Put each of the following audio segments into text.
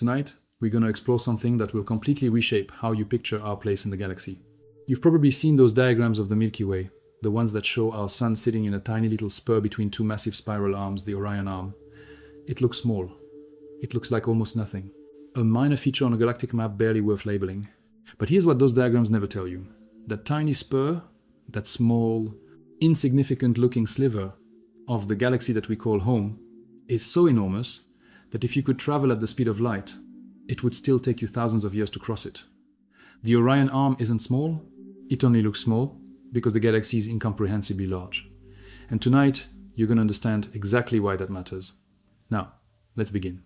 tonight we're going to explore something that will completely reshape how you picture our place in the galaxy. You've probably seen those diagrams of the Milky Way, the ones that show our sun sitting in a tiny little spur between two massive spiral arms, the Orion arm. It looks small. It looks like almost nothing. A minor feature on a galactic map barely worth labeling. But here's what those diagrams never tell you. That tiny spur, that small, insignificant looking sliver of the galaxy that we call home, is so enormous that if you could travel at the speed of light, it would still take you thousands of years to cross it. The Orion arm isn't small, it only looks small because the galaxy is incomprehensibly large. And tonight, you're going to understand exactly why that matters. Now, let's begin.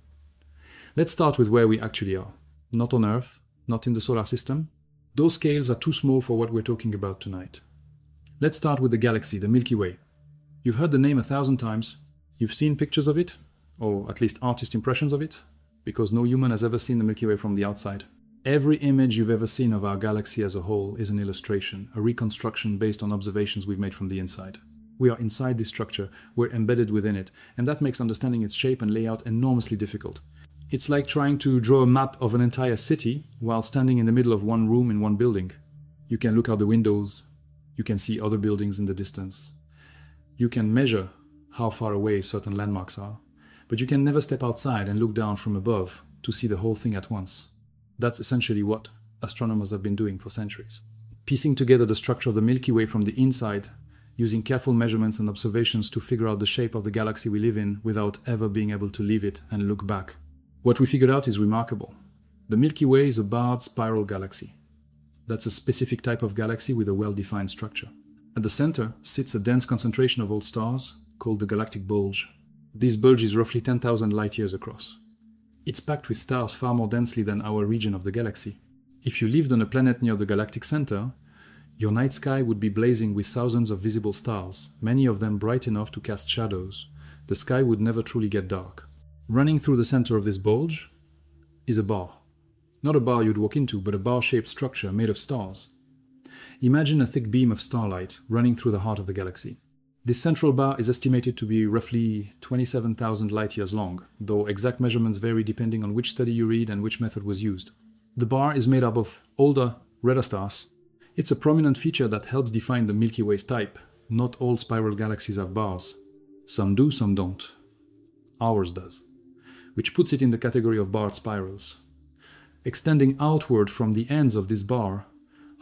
Let's start with where we actually are. Not on Earth, not in the solar system. Those scales are too small for what we're talking about tonight. Let's start with the galaxy, the Milky Way. You've heard the name 1,000 times. You've seen pictures of it, or at least artist impressions of it, because no human has ever seen the Milky Way from the outside. Every image you've ever seen of our galaxy as a whole is an illustration, a reconstruction based on observations we've made from the inside. We are inside this structure, we're embedded within it, and that makes understanding its shape and layout enormously difficult. It's like trying to draw a map of an entire city while standing in the middle of one room in one building. You can look out the windows, you can see other buildings in the distance. You can measure how far away certain landmarks are, but you can never step outside and look down from above to see the whole thing at once. That's essentially what astronomers have been doing for centuries. Piecing together the structure of the Milky Way from the inside, using careful measurements and observations to figure out the shape of the galaxy we live in without ever being able to leave it and look back. What we figured out is remarkable. The Milky Way is a barred spiral galaxy. That's a specific type of galaxy with a well-defined structure. At the center sits a dense concentration of old stars called the galactic bulge. This bulge is roughly 10,000 light-years across. It's packed with stars far more densely than our region of the galaxy. If you lived on a planet near the galactic center, your night sky would be blazing with thousands of visible stars, many of them bright enough to cast shadows. The sky would never truly get dark. Running through the center of this bulge is a bar. Not a bar you'd walk into, but a bar-shaped structure made of stars. Imagine a thick beam of starlight running through the heart of the galaxy. This central bar is estimated to be roughly 27,000 light-years long, though exact measurements vary depending on which study you read and which method was used. The bar is made up of older, redder stars. It's a prominent feature that helps define the Milky Way's type. Not all spiral galaxies have bars. Some do, some don't. Ours does, which puts it in the category of barred spirals. Extending outward from the ends of this bar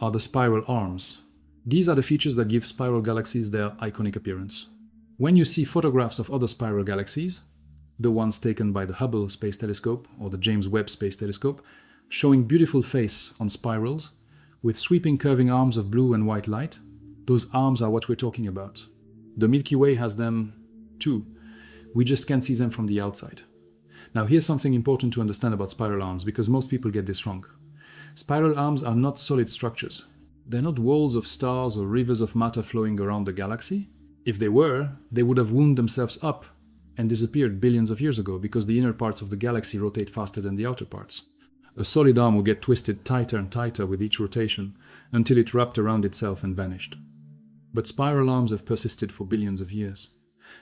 are the spiral arms. These are the features that give spiral galaxies their iconic appearance. When you see photographs of other spiral galaxies, the ones taken by the Hubble Space Telescope or the James Webb Space Telescope, showing beautiful face on spirals with sweeping curving arms of blue and white light, those arms are what we're talking about. The Milky Way has them too. We just can't see them from the outside. Now here's something important to understand about spiral arms, because most people get this wrong. Spiral arms are not solid structures. They're not walls of stars or rivers of matter flowing around the galaxy. If they were, they would have wound themselves up and disappeared billions of years ago, because the inner parts of the galaxy rotate faster than the outer parts. A solid arm will get twisted tighter and tighter with each rotation until it wrapped around itself and vanished. But spiral arms have persisted for billions of years.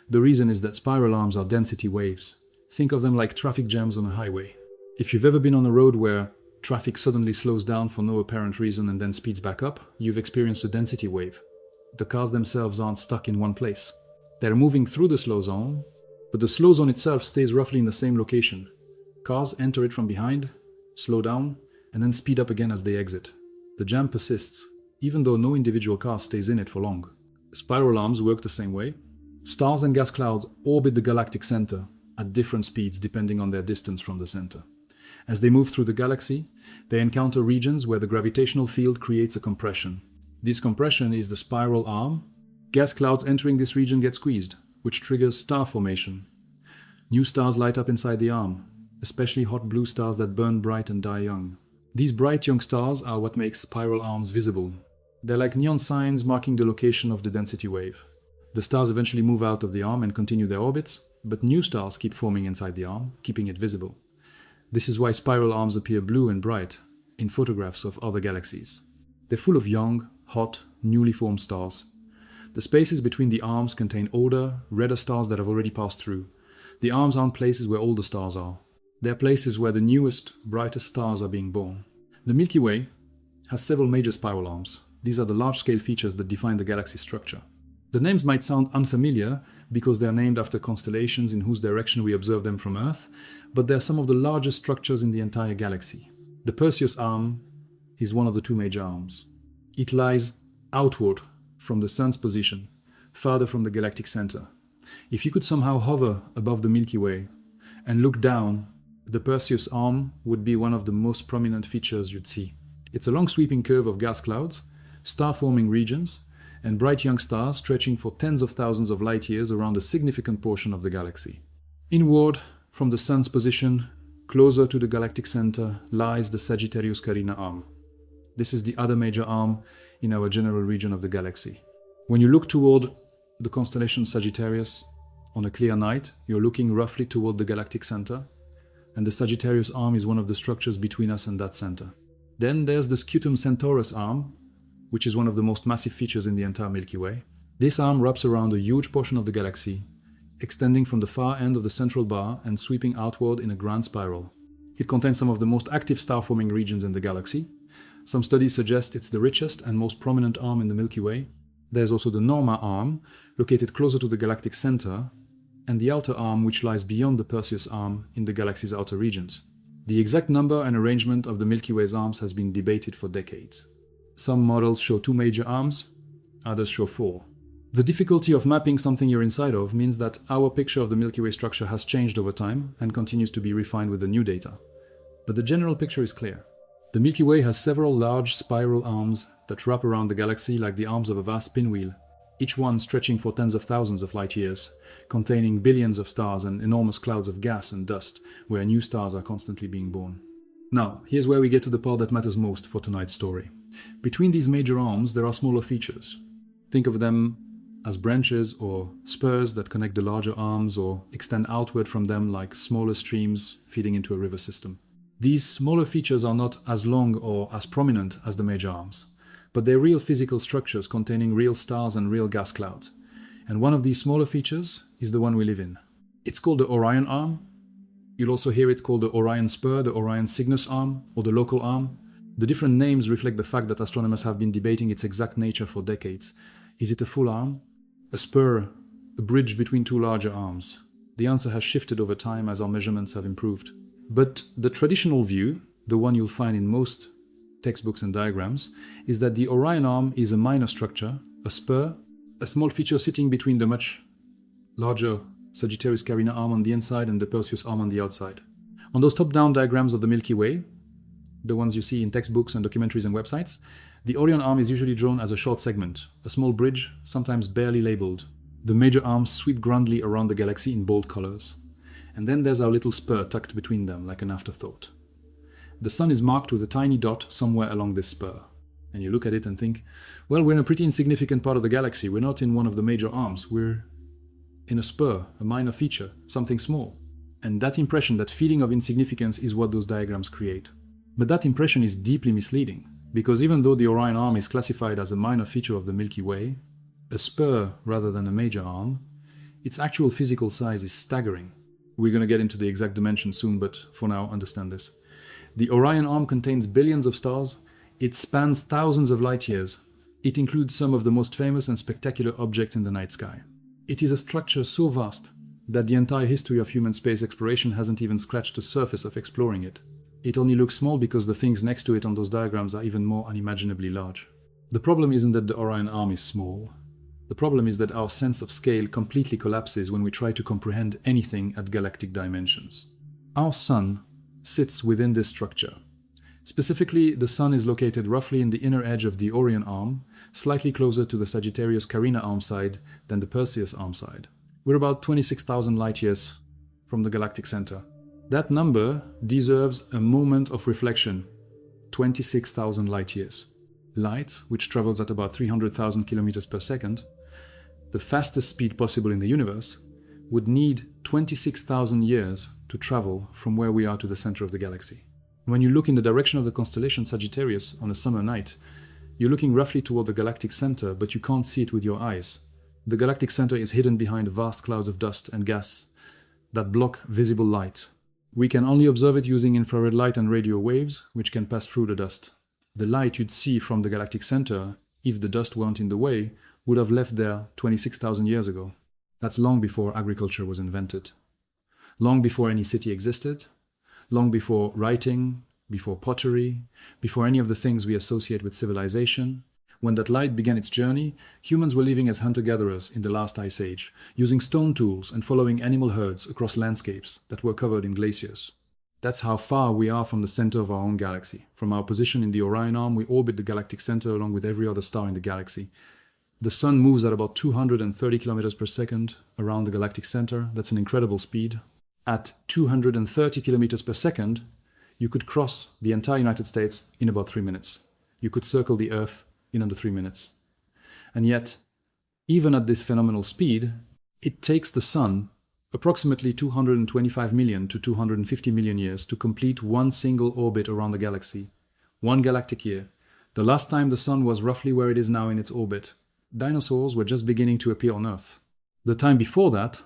The reason is that spiral arms are density waves. Think of them like traffic jams on a highway. If you've ever been on a road where traffic suddenly slows down for no apparent reason and then speeds back up, you've experienced a density wave. The cars themselves aren't stuck in one place. They're moving through the slow zone, but the slow zone itself stays roughly in the same location. Cars enter it from behind, slow down, and then speed up again as they exit. The jam persists, even though no individual car stays in it for long. Spiral arms work the same way. Stars and gas clouds orbit the galactic center at different speeds depending on their distance from the center. As they move through the galaxy, they encounter regions where the gravitational field creates a compression. This compression is the spiral arm. Gas clouds entering this region get squeezed, which triggers star formation. New stars light up inside the arm, especially hot blue stars that burn bright and die young. These bright young stars are what makes spiral arms visible. They're like neon signs marking the location of the density wave. The stars eventually move out of the arm and continue their orbits, but new stars keep forming inside the arm, keeping it visible. This is why spiral arms appear blue and bright in photographs of other galaxies. They're full of young, hot, newly formed stars. The spaces between the arms contain older, redder stars that have already passed through. The arms aren't places where all the stars are. They are places where the newest, brightest stars are being born. The Milky Way has several major spiral arms. These are the large-scale features that define the galaxy's structure. The names might sound unfamiliar because they are named after constellations in whose direction we observe them from Earth, but they are some of the largest structures in the entire galaxy. The Perseus arm is one of the two major arms. It lies outward from the Sun's position, farther from the galactic center. If you could somehow hover above the Milky Way and look down, the Perseus arm would be one of the most prominent features you'd see. It's a long sweeping curve of gas clouds, star-forming regions, and bright young stars stretching for tens of thousands of light years around a significant portion of the galaxy. Inward from the Sun's position, closer to the galactic center, lies the Sagittarius Carina arm. This is the other major arm in our general region of the galaxy. When you look toward the constellation Sagittarius on a clear night, you're looking roughly toward the galactic center, and the Sagittarius arm is one of the structures between us and that center. Then there's the Scutum Centaurus arm, which is one of the most massive features in the entire Milky Way. This arm wraps around a huge portion of the galaxy, extending from the far end of the central bar and sweeping outward in a grand spiral. It contains some of the most active star-forming regions in the galaxy. Some studies suggest it's the richest and most prominent arm in the Milky Way. There's also the Norma arm, located closer to the galactic center, and the outer arm, which lies beyond the Perseus arm in the galaxy's outer regions. The exact number and arrangement of the Milky Way's arms has been debated for decades. Some models show 2 major arms, others show 4. The difficulty of mapping something you're inside of means that our picture of the Milky Way structure has changed over time and continues to be refined with the new data. But the general picture is clear. The Milky Way has several large spiral arms that wrap around the galaxy like the arms of a vast pinwheel, each one stretching for tens of thousands of light years, containing billions of stars and enormous clouds of gas and dust, where new stars are constantly being born. Now, here's where we get to the part that matters most for tonight's story. Between these major arms, there are smaller features. Think of them as branches or spurs that connect the larger arms or extend outward from them like smaller streams feeding into a river system. These smaller features are not as long or as prominent as the major arms, but they're real physical structures containing real stars and real gas clouds. And one of these smaller features is the one we live in. It's called the Orion arm. You'll also hear it called the Orion spur, the Orion Cygnus arm, or the local arm. The different names reflect the fact that astronomers have been debating its exact nature for decades. Is it a full arm? A spur? A bridge between two larger arms? The answer has shifted over time as our measurements have improved. But the traditional view, the one you'll find in most textbooks and diagrams, is that the Orion arm is a minor structure, a spur, a small feature sitting between the much larger Sagittarius Carina arm on the inside and the Perseus arm on the outside. On those top-down diagrams of the Milky Way, the ones you see in textbooks and documentaries and websites, the Orion arm is usually drawn as a short segment, a small bridge, sometimes barely labeled. The major arms sweep grandly around the galaxy in bold colors. And then there's our little spur tucked between them like an afterthought. The sun is marked with a tiny dot somewhere along this spur. And you look at it and think, well, we're in a pretty insignificant part of the galaxy. We're not in one of the major arms. We're in a spur, a minor feature, something small. And that impression, that feeling of insignificance is what those diagrams create. But that impression is deeply misleading, because even though the Orion arm is classified as a minor feature of the Milky Way, a spur rather than a major arm, its actual physical size is staggering. We're going to get into the exact dimensions soon, but for now, understand this. The Orion arm contains billions of stars. It spans thousands of light years. It includes some of the most famous and spectacular objects in the night sky. It is a structure so vast that the entire history of human space exploration hasn't even scratched the surface of exploring it. It only looks small because the things next to it on those diagrams are even more unimaginably large. The problem isn't that the Orion arm is small. The problem is that our sense of scale completely collapses when we try to comprehend anything at galactic dimensions. Our Sun sits within this structure. Specifically, the Sun is located roughly in the inner edge of the Orion arm, slightly closer to the Sagittarius Carina arm side than the Perseus arm side. We're about 26,000 light years from the galactic center. That number deserves a moment of reflection. 26,000 light years. Light, which travels at about 300,000 kilometers per second, the fastest speed possible in the universe, would need 26,000 years to travel from where we are to the center of the galaxy. When you look in the direction of the constellation Sagittarius on a summer night, you're looking roughly toward the galactic center, but you can't see it with your eyes. The galactic center is hidden behind vast clouds of dust and gas that block visible light. We can only observe it using infrared light and radio waves, which can pass through the dust. The light you'd see from the galactic center, if the dust weren't in the way, would have left there 26,000 years ago. That's long before agriculture was invented. Long before any city existed. Long before writing, before pottery, before any of the things we associate with civilization. When that light began its journey, humans were living as hunter-gatherers in the last ice age, using stone tools and following animal herds across landscapes that were covered in glaciers. That's how far we are from the center of our own galaxy. From our position in the Orion Arm, we orbit the galactic center along with every other star in the galaxy. The sun moves at about 230 kilometers per second around the galactic center. That's an incredible speed. At 230 kilometers per second, you could cross the entire United States in about 3 minutes. You could circle the Earth in under 3 minutes. And yet, even at this phenomenal speed, it takes the sun approximately 225 million to 250 million years to complete one single orbit around the galaxy. One galactic year. The last time the sun was roughly where it is now in its orbit, dinosaurs were just beginning to appear on Earth. The time before that,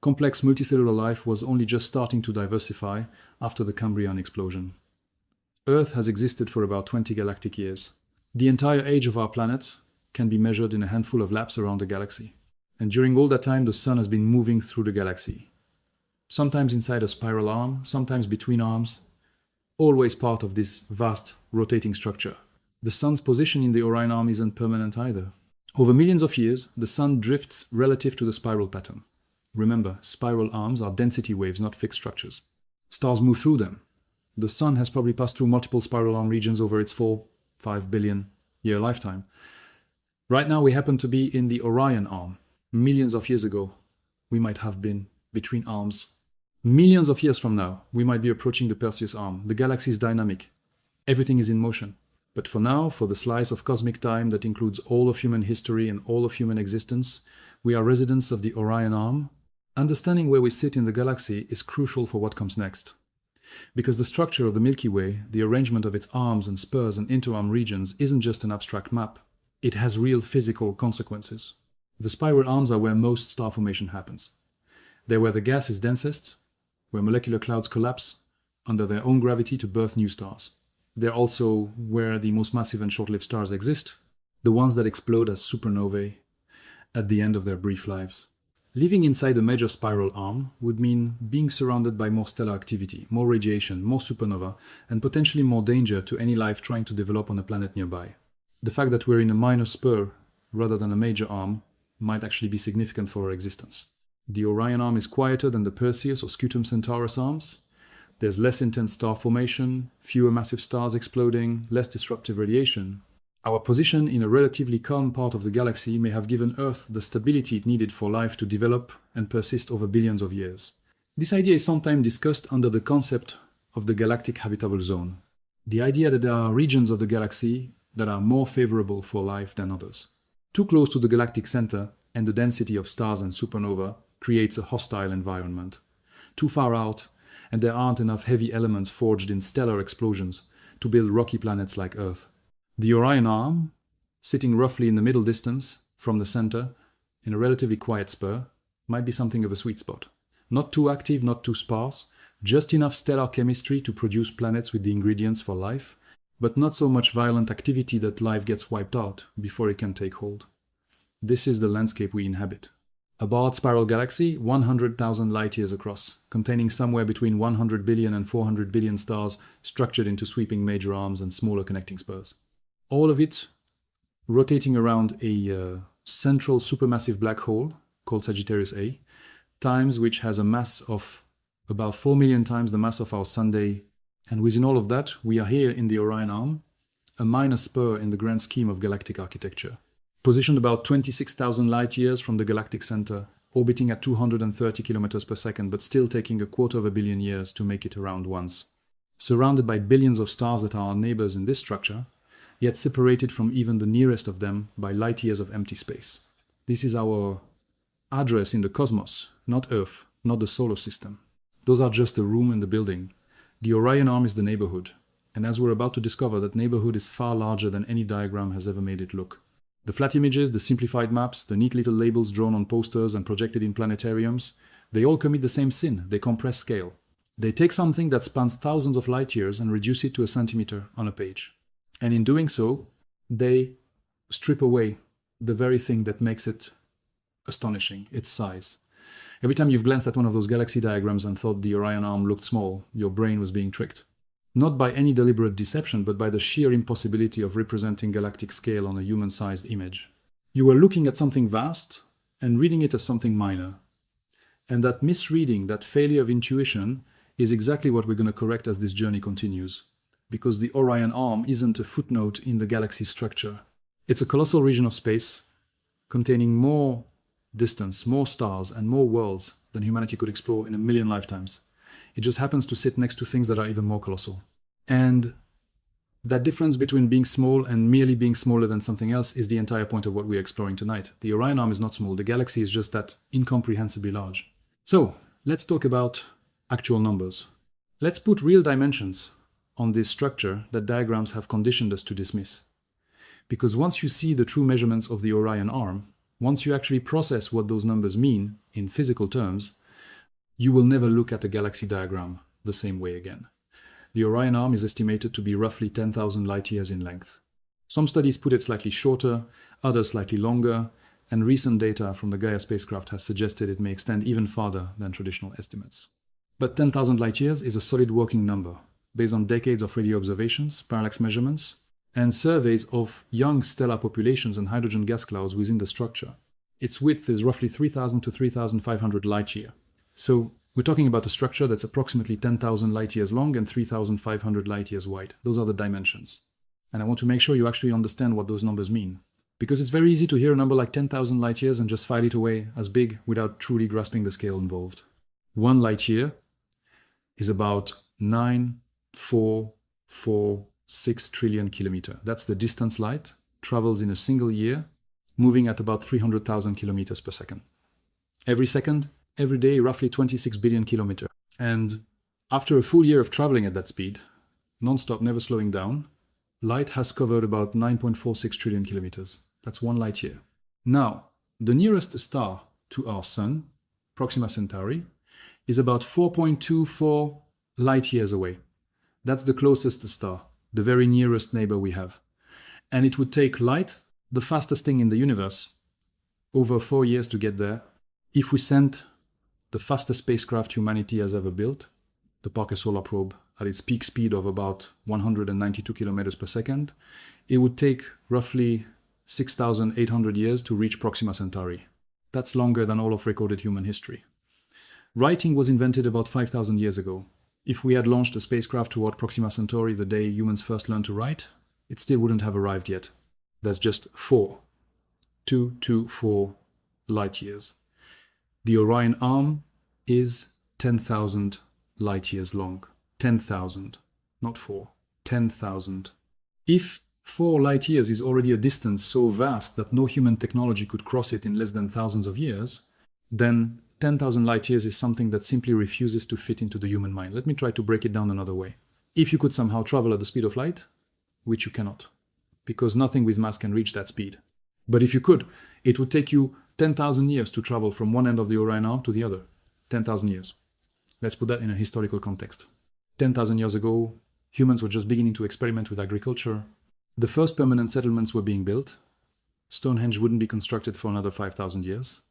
complex multicellular life was only just starting to diversify after the Cambrian explosion. Earth has existed for about 20 galactic years. The entire age of our planet can be measured in a handful of laps around the galaxy. And during all that time, the sun has been moving through the galaxy. Sometimes inside a spiral arm, sometimes between arms, always part of this vast rotating structure. The sun's position in the Orion Arm isn't permanent either. Over millions of years, the sun drifts relative to the spiral pattern. Remember, spiral arms are density waves, not fixed structures. Stars move through them. The sun has probably passed through multiple spiral arm regions over its 4-5 billion year lifetime. Right now we happen to be in the Orion Arm. Millions of years ago, we might have been between arms. Millions of years from now, we might be approaching the Perseus Arm. The galaxy is dynamic. Everything is in motion. But for now, for the slice of cosmic time that includes all of human history and all of human existence, we are residents of the Orion Arm. Understanding where we sit in the galaxy is crucial for what comes next. Because the structure of the Milky Way, the arrangement of its arms and spurs and interarm regions isn't just an abstract map. It has real physical consequences. The spiral arms are where most star formation happens. They're where the gas is densest, where molecular clouds collapse under their own gravity to birth new stars. They're also where the most massive and short-lived stars exist, the ones that explode as supernovae at the end of their brief lives. Living inside a major spiral arm would mean being surrounded by more stellar activity, more radiation, more supernova, and potentially more danger to any life trying to develop on a planet nearby. The fact that we're in a minor spur rather than a major arm might actually be significant for our existence. The Orion Arm is quieter than the Perseus or Scutum Centaurus arms. There's less intense star formation, fewer massive stars exploding, less disruptive radiation. Our position in a relatively calm part of the galaxy may have given Earth the stability it needed for life to develop and persist over billions of years. This idea is sometimes discussed under the concept of the galactic habitable zone. The idea that there are regions of the galaxy that are more favorable for life than others. Too close to the galactic center and the density of stars and supernova creates a hostile environment. Too far out, and there aren't enough heavy elements forged in stellar explosions to build rocky planets like Earth. The Orion Arm, sitting roughly in the middle distance from the center, in a relatively quiet spur, might be something of a sweet spot. Not too active, not too sparse, just enough stellar chemistry to produce planets with the ingredients for life, but not so much violent activity that life gets wiped out before it can take hold. This is the landscape we inhabit. A barred spiral galaxy, 100,000 light-years across, containing somewhere between 100 billion and 400 billion stars structured into sweeping major arms and smaller connecting spurs. All of it rotating around a central supermassive black hole called Sagittarius A, times which has a mass of about 4 million times the mass of our Sunday. And within all of that, we are here in the Orion Arm, a minor spur in the grand scheme of galactic architecture. Positioned about 26,000 light-years from the galactic center, orbiting at 230 kilometers per second, but still taking 250 million years to make it around once. Surrounded by billions of stars that are our neighbors in this structure, yet separated from even the nearest of them by light-years of empty space. This is our address in the cosmos, not Earth, not the solar system. Those are just the room and the building. The Orion Arm is the neighborhood, and as we're about to discover, that neighborhood is far larger than any diagram has ever made it look. The flat images, the simplified maps, the neat little labels drawn on posters and projected in planetariums, they all commit the same sin, they compress scale. They take something that spans thousands of light years and reduce it to a centimeter on a page. And in doing so, they strip away the very thing that makes it astonishing, its size. Every time you've glanced at one of those galaxy diagrams and thought the Orion arm looked small, your brain was being tricked. Not by any deliberate deception, but by the sheer impossibility of representing galactic scale on a human-sized image. You were looking at something vast and reading it as something minor. And that misreading, that failure of intuition, is exactly what we're going to correct as this journey continues. Because the Orion arm isn't a footnote in the galaxy structure. It's a colossal region of space containing more distance, more stars, and more worlds than humanity could explore in a million lifetimes. It just happens to sit next to things that are even more colossal. And that difference between being small and merely being smaller than something else is the entire point of what we're exploring tonight. The Orion arm is not small. The galaxy is just that incomprehensibly large. So, let's talk about actual numbers. Let's put real dimensions on this structure that diagrams have conditioned us to dismiss. Because once you see the true measurements of the Orion arm, once you actually process what those numbers mean in physical terms, you will never look at a galaxy diagram the same way again. The Orion arm is estimated to be roughly 10,000 light years in length. Some studies put it slightly shorter, others slightly longer, and recent data from the Gaia spacecraft has suggested it may extend even farther than traditional estimates. But 10,000 light years is a solid working number, based on decades of radio observations, parallax measurements, and surveys of young stellar populations and hydrogen gas clouds within the structure. Its width is roughly 3,000 to 3,500 light years. So we're talking about a structure that's approximately 10,000 light years long and 3,500 light years wide. Those are the dimensions. And I want to make sure you actually understand what those numbers mean. Because it's very easy to hear a number like 10,000 light years and just file it away as big without truly grasping the scale involved. 1 light year is about 9,446 trillion kilometers. That's the distance light travels in a single year, moving at about 300,000 kilometers per second. Every second, every day, roughly 26 billion kilometers. And after a full year of traveling at that speed, non-stop, never slowing down, light has covered about 9.46 trillion kilometers. That's 1 light year. Now, the nearest star to our Sun, Proxima Centauri, is about 4.24 light years away. That's the closest star, the very nearest neighbor we have. And it would take light, the fastest thing in the universe, over 4 years to get there. If we sent the fastest spacecraft humanity has ever built, the Parker Solar Probe, at its peak speed of about 192 kilometers per second, it would take roughly 6,800 years to reach Proxima Centauri. That's longer than all of recorded human history. Writing was invented about 5,000 years ago. If we had launched a spacecraft toward Proxima Centauri the day humans first learned to write, it still wouldn't have arrived yet. That's just 4 light years. The Orion arm is 10,000 light years long. 10,000, not 4. 10,000. If 4 light years is already a distance so vast that no human technology could cross it in less than thousands of years, then 10,000 light years is something that simply refuses to fit into the human mind. Let me try to break it down another way. If you could somehow travel at the speed of light, which you cannot, because nothing with mass can reach that speed. But if you could, it would take you 10,000 years to travel from one end of the Orion arm to the other. 10,000 years. Let's put that in a historical context. 10,000 years ago, humans were just beginning to experiment with agriculture. The first permanent settlements were being built. Stonehenge wouldn't be constructed for another 5,000 years.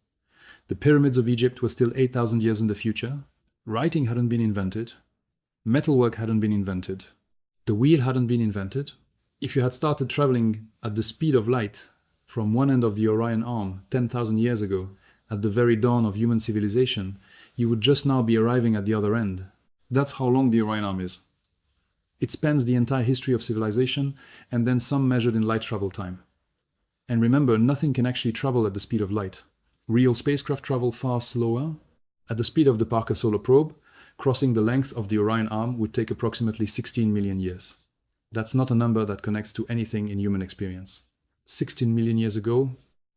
The pyramids of Egypt were still 8,000 years in the future. Writing hadn't been invented. Metalwork hadn't been invented. The wheel hadn't been invented. If you had started traveling at the speed of light from one end of the Orion arm 10,000 years ago, at the very dawn of human civilization, you would just now be arriving at the other end. That's how long the Orion arm is. It spans the entire history of civilization and then some measured in light travel time. And remember, nothing can actually travel at the speed of light. Real spacecraft travel far slower. At the speed of the Parker Solar Probe, crossing the length of the Orion arm would take approximately 16 million years. That's not a number that connects to anything in human experience. 16 million years ago,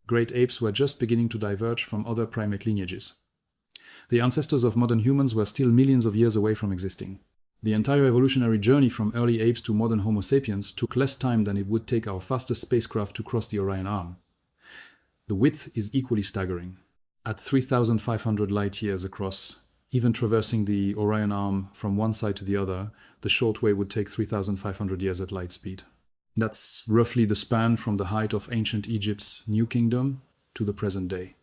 great apes were just beginning to diverge from other primate lineages. The ancestors of modern humans were still millions of years away from existing. The entire evolutionary journey from early apes to modern Homo sapiens took less time than it would take our fastest spacecraft to cross the Orion arm. The width is equally staggering. At 3,500 light years across, even traversing the Orion arm from one side to the other, the short way would take 3,500 years at light speed. That's roughly the span from the height of ancient Egypt's New Kingdom to the present day,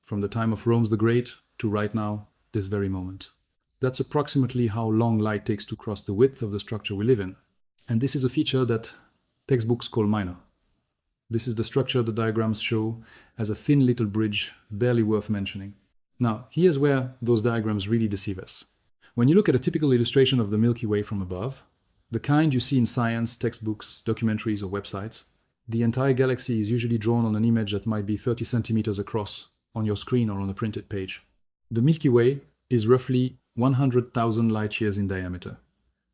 from the time of Rome the Great to right now, this very moment. That's approximately how long light takes to cross the width of the structure we live in. And this is a feature that textbooks call minor. This is the structure the diagrams show as a thin little bridge, barely worth mentioning. Now, here's where those diagrams really deceive us. When you look at a typical illustration of the Milky Way from above, the kind you see in science, textbooks, documentaries, or websites, the entire galaxy is usually drawn on an image that might be 30 centimeters across on your screen or on a printed page. The Milky Way is roughly 100,000 light years in diameter.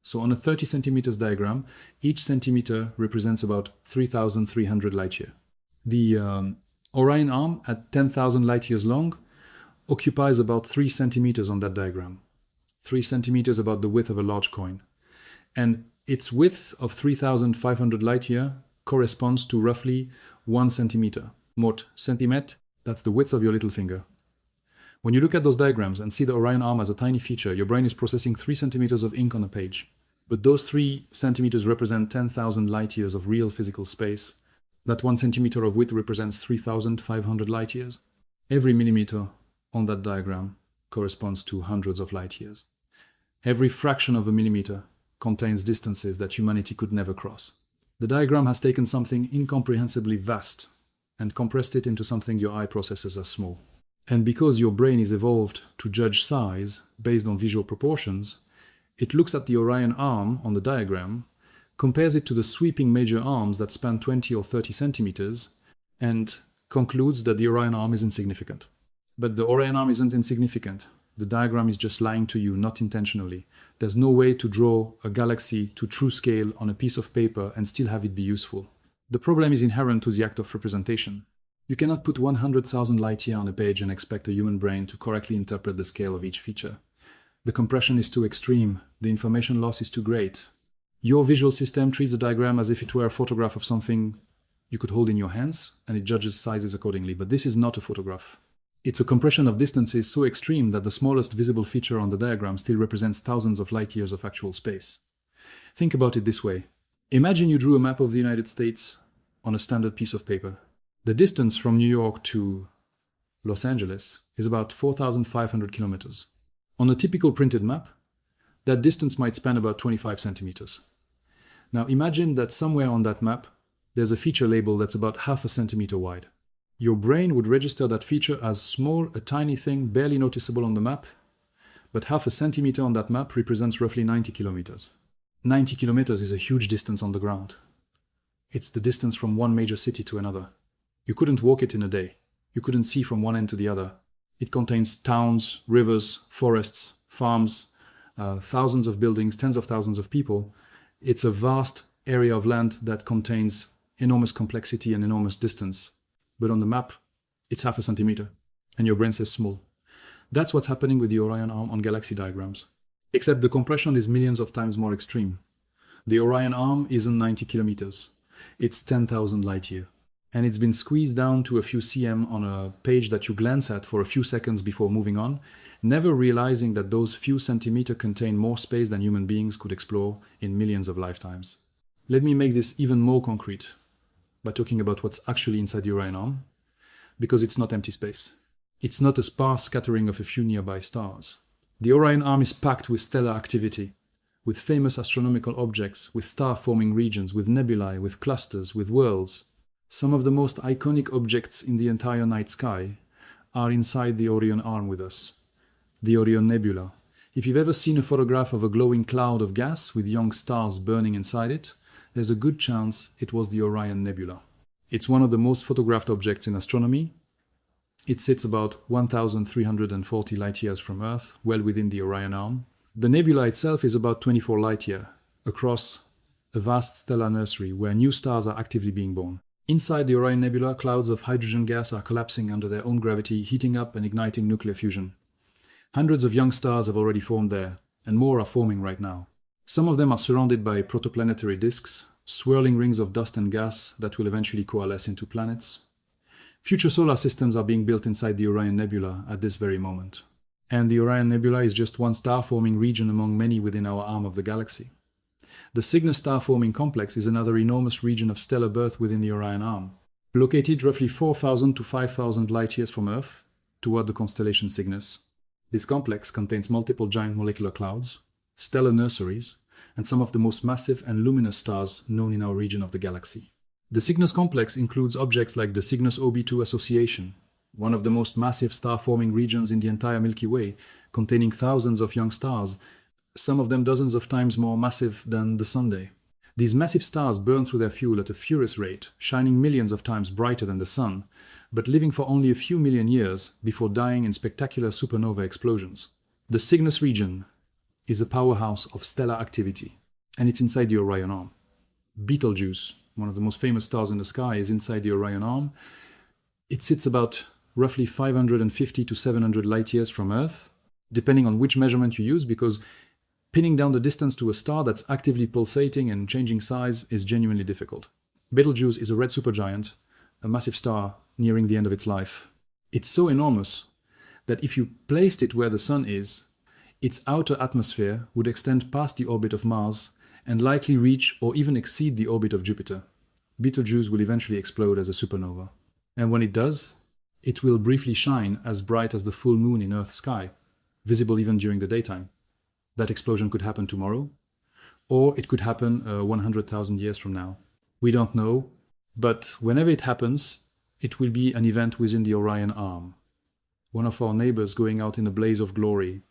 So on a 30 centimeters diagram, each centimeter represents about 3,300 light years. The Orion arm at 10,000 light years long occupies about 3 centimeters on that diagram. 3 centimeters about the width of a large coin. And its width of 3,500 light years corresponds to roughly 1 centimeter. Mot centimet, that's the width of your little finger. When you look at those diagrams and see the Orion arm as a tiny feature, your brain is processing 3 centimeters of ink on a page. But those 3 centimeters represent 10,000 light years of real physical space. That 1 centimeter of width represents 3,500 light years. Every millimeter on that diagram corresponds to hundreds of light years. Every fraction of a millimeter contains distances that humanity could never cross. The diagram has taken something incomprehensibly vast and compressed it into something your eye processes as small. And because your brain is evolved to judge size based on visual proportions, it looks at the Orion arm on the diagram, compares it to the sweeping major arms that span 20 or 30 centimeters, and concludes that the Orion arm is insignificant. But the Orion arm isn't insignificant. The diagram is just lying to you, not intentionally. There's no way to draw a galaxy to true scale on a piece of paper and still have it be useful. The problem is inherent to the act of representation. You cannot put 100,000 light years on a page and expect a human brain to correctly interpret the scale of each feature. The compression is too extreme, the information loss is too great. Your visual system treats the diagram as if it were a photograph of something you could hold in your hands, and it judges sizes accordingly, but this is not a photograph. It's a compression of distances so extreme that the smallest visible feature on the diagram still represents thousands of light years of actual space. Think about it this way. Imagine you drew a map of the United States on a standard piece of paper. The distance from New York to Los Angeles is about 4,500 kilometers. On a typical printed map, that distance might span about 25 centimeters. Now imagine that somewhere on that map, there's a feature label that's about half a centimeter wide. Your brain would register that feature as small, a tiny thing barely noticeable on the map, but half a centimeter on that map represents roughly 90 kilometers. 90 kilometers is a huge distance on the ground. It's the distance from one major city to another. You couldn't walk it in a day. You couldn't see from one end to the other. It contains towns, rivers, forests, farms, thousands of buildings, tens of thousands of people. It's a vast area of land that contains enormous complexity and enormous distance. But on the map, it's half a centimeter, and your brain says small. That's what's happening with the Orion arm on galaxy diagrams. Except the compression is millions of times more extreme. The Orion arm isn't 90 kilometers. It's 10,000 light years. And it's been squeezed down to a few cm on a page that you glance at for a few seconds before moving on, never realizing that those few centimeters contain more space than human beings could explore in millions of lifetimes. Let me make this even more concrete by talking about what's actually inside the Orion arm, because it's not empty space. It's not a sparse scattering of a few nearby stars. The Orion arm is packed with stellar activity, with famous astronomical objects, with star-forming regions, with nebulae, with clusters, with worlds. Some of the most iconic objects in the entire night sky are inside the Orion arm with us. The Orion Nebula. If you've ever seen a photograph of a glowing cloud of gas with young stars burning inside it, there's a good chance it was the Orion Nebula. It's one of the most photographed objects in astronomy. It sits about 1,340 light years from Earth, well within the Orion arm. The nebula itself is about 24 light years across a vast stellar nursery where new stars are actively being born. Inside the Orion Nebula, clouds of hydrogen gas are collapsing under their own gravity, heating up and igniting nuclear fusion. Hundreds of young stars have already formed there, and more are forming right now. Some of them are surrounded by protoplanetary disks, swirling rings of dust and gas that will eventually coalesce into planets. Future solar systems are being built inside the Orion Nebula at this very moment. And the Orion Nebula is just one star-forming region among many within our arm of the galaxy. The Cygnus star-forming complex is another enormous region of stellar birth within the Orion arm, located roughly 4,000 to 5,000 light-years from Earth toward the constellation Cygnus. This complex contains multiple giant molecular clouds, stellar nurseries, and some of the most massive and luminous stars known in our region of the galaxy. The Cygnus complex includes objects like the Cygnus OB2 association, one of the most massive star-forming regions in the entire Milky Way, containing thousands of young stars, some of them dozens of times more massive than the Sun. These massive stars burn through their fuel at a furious rate, shining millions of times brighter than the Sun, but living for only a few million years before dying in spectacular supernova explosions. The Cygnus region is a powerhouse of stellar activity, and it's inside the Orion arm. Betelgeuse, one of the most famous stars in the sky, is inside the Orion arm. It sits about roughly 550 to 700 light-years from Earth, depending on which measurement you use, because pinning down the distance to a star that's actively pulsating and changing size is genuinely difficult. Betelgeuse is a red supergiant, a massive star nearing the end of its life. It's so enormous that if you placed it where the Sun is, its outer atmosphere would extend past the orbit of Mars and likely reach or even exceed the orbit of Jupiter. Betelgeuse will eventually explode as a supernova. And when it does, it will briefly shine as bright as the full moon in Earth's sky, visible even during the daytime. That explosion could happen tomorrow, or it could happen 100,000 years from now. We don't know, but whenever it happens, it will be an event within the Orion arm. One of our neighbors going out in a blaze of glory.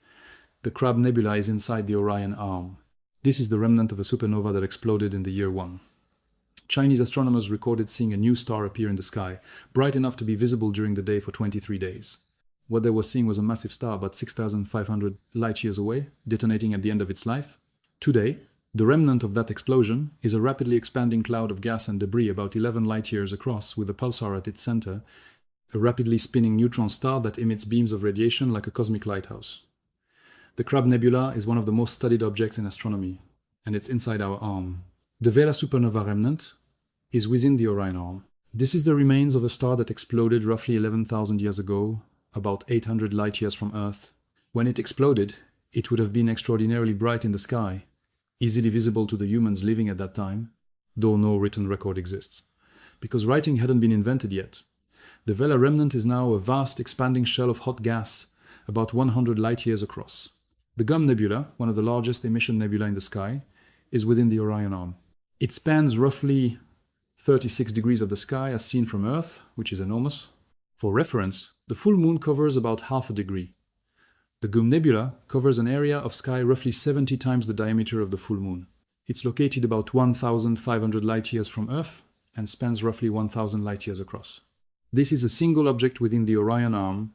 The Crab Nebula is inside the Orion arm. This is the remnant of a supernova that exploded in the year 1. Chinese astronomers recorded seeing a new star appear in the sky, bright enough to be visible during the day for 23 days. What they were seeing was a massive star about 6,500 light-years away, detonating at the end of its life. Today, the remnant of that explosion is a rapidly expanding cloud of gas and debris about 11 light-years across, with a pulsar at its center, a rapidly spinning neutron star that emits beams of radiation like a cosmic lighthouse. The Crab Nebula is one of the most studied objects in astronomy, and it's inside our arm. The Vela supernova remnant is within the Orion arm. This is the remains of a star that exploded roughly 11,000 years ago, about 800 light-years from Earth. When it exploded, it would have been extraordinarily bright in the sky, easily visible to the humans living at that time, though no written record exists, because writing hadn't been invented yet. The Vela remnant is now a vast expanding shell of hot gas, about 100 light-years across. The Gum Nebula, one of the largest emission nebulae in the sky, is within the Orion arm. It spans roughly 36 degrees of the sky as seen from Earth, which is enormous. For reference, the full moon covers about half a degree. The Gum Nebula covers an area of sky roughly 70 times the diameter of the full moon. It's located about 1,500 light-years from Earth and spans roughly 1,000 light-years across. This is a single object within the Orion arm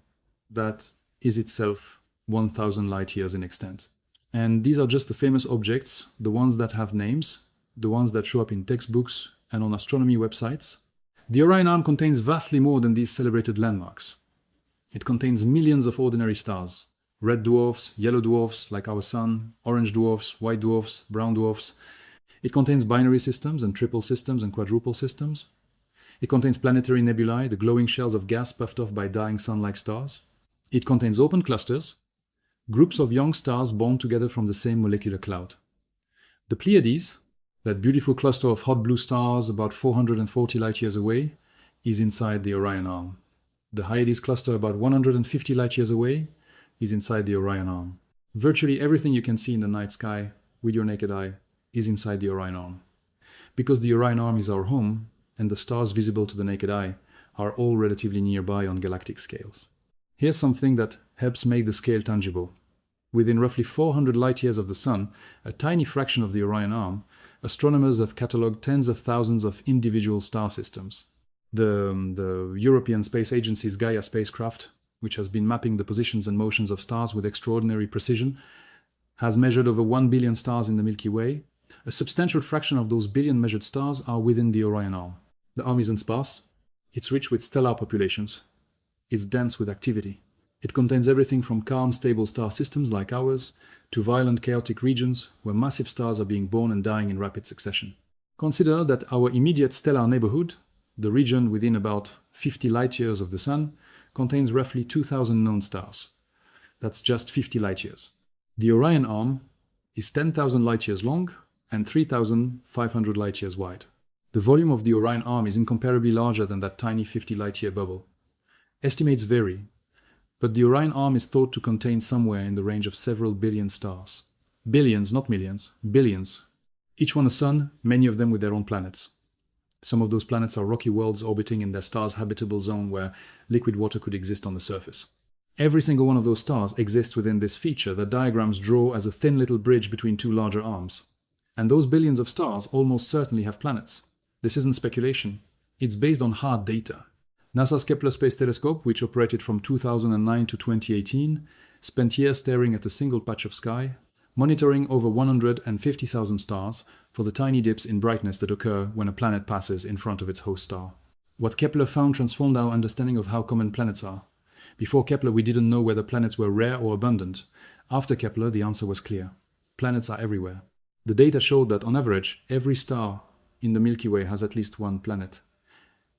that is itself 1,000 light-years in extent. And these are just the famous objects, the ones that have names, the ones that show up in textbooks and on astronomy websites. The Orion arm contains vastly more than these celebrated landmarks. It contains millions of ordinary stars, red dwarfs, yellow dwarfs like our Sun, orange dwarfs, white dwarfs, brown dwarfs. It contains binary systems and triple systems and quadruple systems. It contains planetary nebulae, the glowing shells of gas puffed off by dying sun-like stars. It contains open clusters, groups of young stars born together from the same molecular cloud. The Pleiades, that beautiful cluster of hot blue stars about 440 light-years away, is inside the Orion arm. The Hyades cluster about 150 light-years away is inside the Orion arm. Virtually everything you can see in the night sky with your naked eye is inside the Orion arm. Because the Orion arm is our home, and the stars visible to the naked eye are all relatively nearby on galactic scales. Here's something that helps make the scale tangible. Within roughly 400 light-years of the Sun, a tiny fraction of the Orion arm, astronomers have catalogued tens of thousands of individual star systems. The European Space Agency's Gaia spacecraft, which has been mapping the positions and motions of stars with extraordinary precision, has measured over 1 billion stars in the Milky Way. A substantial fraction of those billion measured stars are within the Orion arm. The arm isn't sparse. It's rich with stellar populations. It's dense with activity. It contains everything from calm, stable star systems like ours to violent, chaotic regions where massive stars are being born and dying in rapid succession. Consider that our immediate stellar neighborhood, the region within about 50 light-years of the Sun, contains roughly 2,000 known stars. That's just 50 light years. The Orion arm is 10,000 light years long and 3,500 light years wide. The volume of the Orion arm is incomparably larger than that tiny 50 light year bubble. Estimates vary, but the Orion arm is thought to contain somewhere in the range of several billion stars. Billions, not millions, billions. Each one a sun, many of them with their own planets. Some of those planets are rocky worlds orbiting in their star's habitable zone where liquid water could exist on the surface. Every single one of those stars exists within this feature that diagrams draw as a thin little bridge between two larger arms. And those billions of stars almost certainly have planets. This isn't speculation. It's based on hard data. NASA's Kepler Space Telescope, which operated from 2009 to 2018, spent years staring at a single patch of sky, monitoring over 150,000 stars for the tiny dips in brightness that occur when a planet passes in front of its host star. What Kepler found transformed our understanding of how common planets are. Before Kepler, we didn't know whether planets were rare or abundant. After Kepler, the answer was clear. Planets are everywhere. The data showed that, on average, every star in the Milky Way has at least one planet.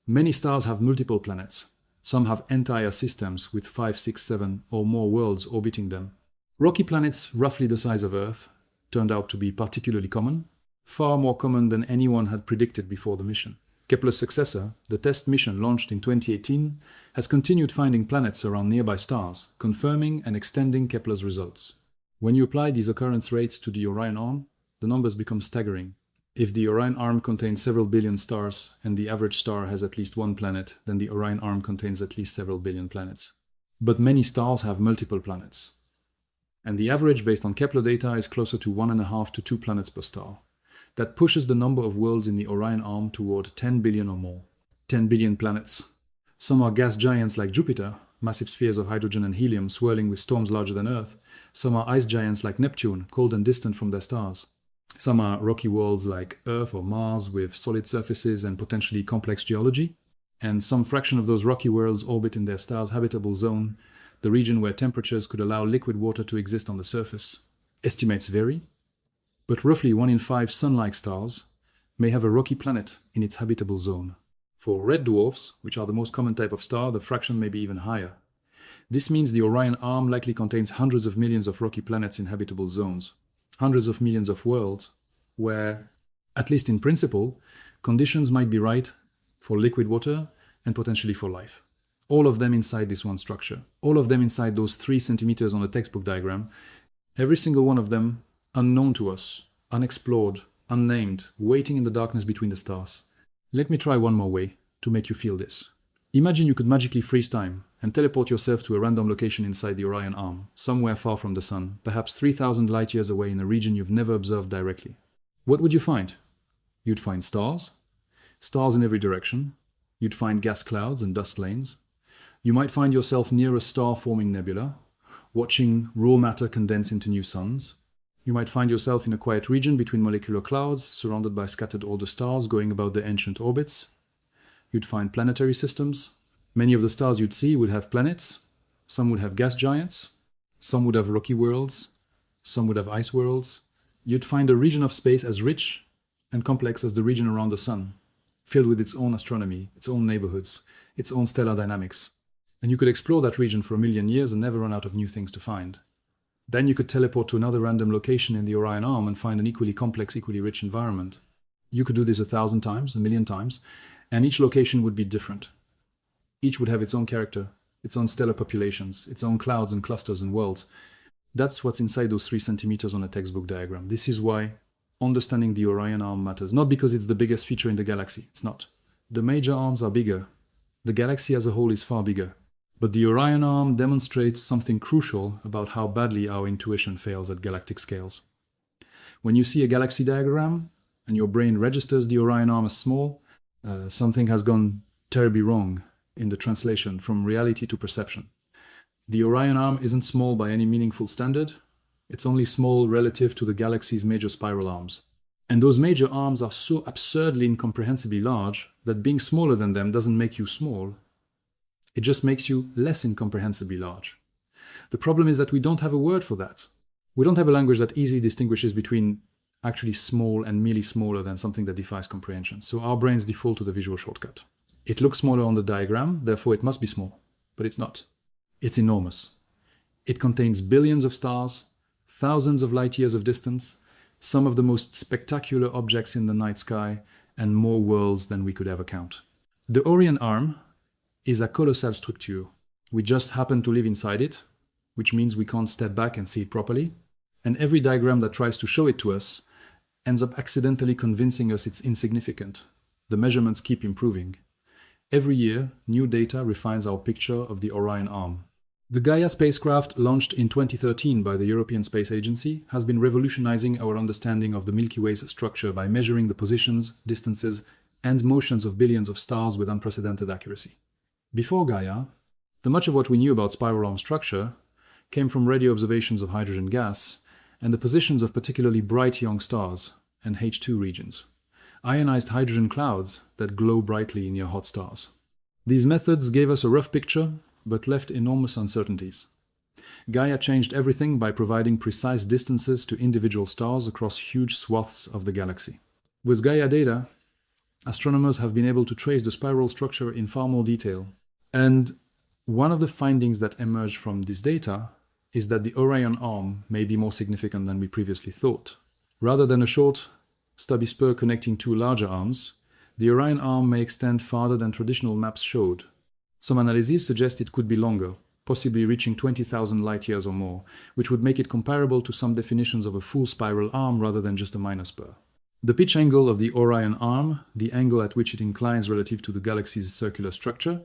Many stars have multiple planets. Some have entire systems with 5, 6, 7 or more worlds orbiting them. Rocky planets roughly the size of Earth turned out to be particularly common, far more common than anyone had predicted before the mission. Kepler's successor, the TEST mission launched in 2018, has continued finding planets around nearby stars, confirming and extending Kepler's results. When you apply these occurrence rates to the Orion arm, the numbers become staggering. If the Orion arm contains several billion stars and the average star has at least one planet, then the Orion arm contains at least several billion planets. But many stars have multiple planets. And the average based on Kepler data is closer to 1.5 to 2 planets per star. That pushes the number of worlds in the Orion arm toward 10 billion or more. 10 billion planets. Some are gas giants like Jupiter, massive spheres of hydrogen and helium swirling with storms larger than Earth. Some are ice giants like Neptune, cold and distant from their stars. Some are rocky worlds like Earth or Mars with solid surfaces and potentially complex geology. And some fraction of those rocky worlds orbit in their star's habitable zone, the region where temperatures could allow liquid water to exist on the surface. Estimates vary, but roughly 1 in 5 sun-like stars may have a rocky planet in its habitable zone. For red dwarfs, which are the most common type of star, the fraction may be even higher. This means the Orion arm likely contains hundreds of millions of rocky planets in habitable zones, hundreds of millions of worlds, where, at least in principle, conditions might be right for liquid water and potentially for life. All of them inside this one structure. All of them inside those 3 centimeters on the textbook diagram. Every single one of them unknown to us, unexplored, unnamed, waiting in the darkness between the stars. Let me try one more way to make you feel this. Imagine you could magically freeze time and teleport yourself to a random location inside the Orion arm, somewhere far from the sun, perhaps 3,000 light years away in a region you've never observed directly. What would you find? You'd find stars. Stars in every direction. You'd find gas clouds and dust lanes. You might find yourself near a star-forming nebula, watching raw matter condense into new suns. You might find yourself in a quiet region between molecular clouds, surrounded by scattered older stars going about their ancient orbits. You'd find planetary systems. Many of the stars you'd see would have planets. Some would have gas giants. Some would have rocky worlds. Some would have ice worlds. You'd find a region of space as rich and complex as the region around the sun, filled with its own astronomy, its own neighborhoods, its own stellar dynamics. And you could explore that region for 1,000,000 years and never run out of new things to find. Then you could teleport to another random location in the Orion arm and find an equally complex, equally rich environment. You could do this 1,000 times, 1,000,000 times, and each location would be different. Each would have its own character, its own stellar populations, its own clouds and clusters and worlds. That's what's inside those 3 centimeters on a textbook diagram. This is why understanding the Orion arm matters. Not because it's the biggest feature in the galaxy. It's not. The major arms are bigger. The galaxy as a whole is far bigger. But the Orion arm demonstrates something crucial about how badly our intuition fails at galactic scales. When you see a galaxy diagram and your brain registers the Orion arm as small, something has gone terribly wrong in the translation from reality to perception. The Orion arm isn't small by any meaningful standard. It's only small relative to the galaxy's major spiral arms. And those major arms are so absurdly incomprehensibly large that being smaller than them doesn't make you small. It just makes you less incomprehensibly large. The problem is that we don't have a word for that. We don't have a language that easily distinguishes between actually small and merely smaller than something that defies comprehension. So our brains default to the visual shortcut. It looks smaller on the diagram, therefore it must be small. But it's not. It's enormous. It contains billions of stars, thousands of light years of distance, some of the most spectacular objects in the night sky, and more worlds than we could ever count. The Orion arm is a colossal structure. We just happen to live inside it, which means we can't step back and see it properly, and every diagram that tries to show it to us ends up accidentally convincing us it's insignificant. The measurements keep improving. Every year, new data refines our picture of the Orion arm. The Gaia spacecraft, launched in 2013 by the European Space Agency, has been revolutionizing our understanding of the Milky Way's structure by measuring the positions, distances, and motions of billions of stars with unprecedented accuracy. Before Gaia, much of what we knew about spiral arm structure came from radio observations of hydrogen gas and the positions of particularly bright young stars and H2 regions, ionized hydrogen clouds that glow brightly near hot stars. These methods gave us a rough picture, but left enormous uncertainties. Gaia changed everything by providing precise distances to individual stars across huge swaths of the galaxy. With Gaia data, astronomers have been able to trace the spiral structure in far more detail. And one of the findings that emerged from this data is that the Orion arm may be more significant than we previously thought. Rather than a short, stubby spur connecting two larger arms, the Orion arm may extend farther than traditional maps showed. Some analyses suggest it could be longer, possibly reaching 20,000 light-years or more, which would make it comparable to some definitions of a full spiral arm rather than just a minor spur. The pitch angle of the Orion arm, the angle at which it inclines relative to the galaxy's circular structure,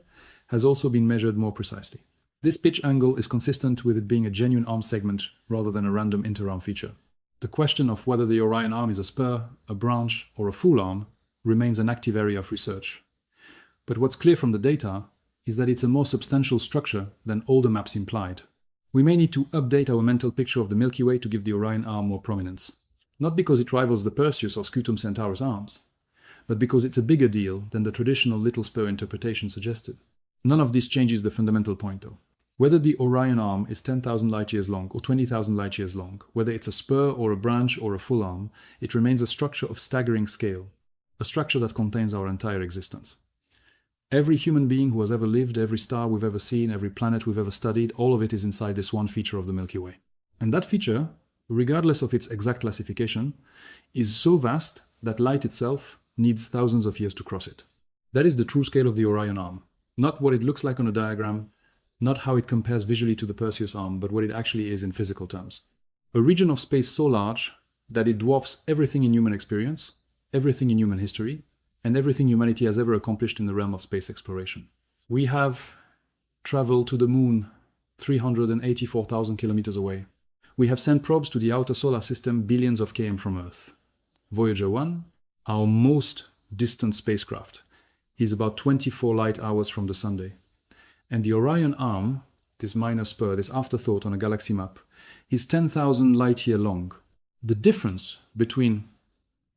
has also been measured more precisely. This pitch angle is consistent with it being a genuine arm segment rather than a random interarm feature. The question of whether the Orion arm is a spur, a branch, or a full arm remains an active area of research. But what's clear from the data is that it's a more substantial structure than all the maps implied. We may need to update our mental picture of the Milky Way to give the Orion arm more prominence. Not because it rivals the Perseus or Scutum Centaurus arms, but because it's a bigger deal than the traditional little spur interpretation suggested. None of this changes the fundamental point though. Whether the Orion arm is 10,000 light-years long or 20,000 light-years long, whether it's a spur or a branch or a full arm, it remains a structure of staggering scale, a structure that contains our entire existence. Every human being who has ever lived, every star we've ever seen, every planet we've ever studied, all of it is inside this one feature of the Milky Way. And that feature, regardless of its exact classification, is so vast that light itself needs thousands of years to cross it. That is the true scale of the Orion arm. Not what it looks like on a diagram, not how it compares visually to the Perseus arm, but what it actually is in physical terms. A region of space so large that it dwarfs everything in human experience, everything in human history, and everything humanity has ever accomplished in the realm of space exploration. We have traveled to the moon 384,000 kilometers away. We have sent probes to the outer solar system billions of km from Earth. Voyager 1, our most distant spacecraft, is about 24 light hours from the Sun. And the Orion arm, this minor spur, this afterthought on a galaxy map, is 10,000 light-year long. The difference between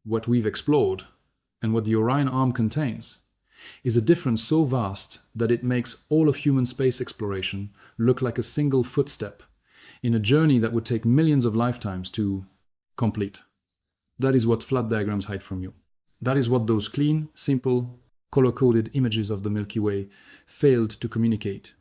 what we've explored and what the Orion arm contains is a difference so vast that it makes all of human space exploration look like a single footstep in a journey that would take millions of lifetimes to complete. That is what flat diagrams hide from you. That is what those clean, simple, color-coded images of the Milky Way failed to communicate.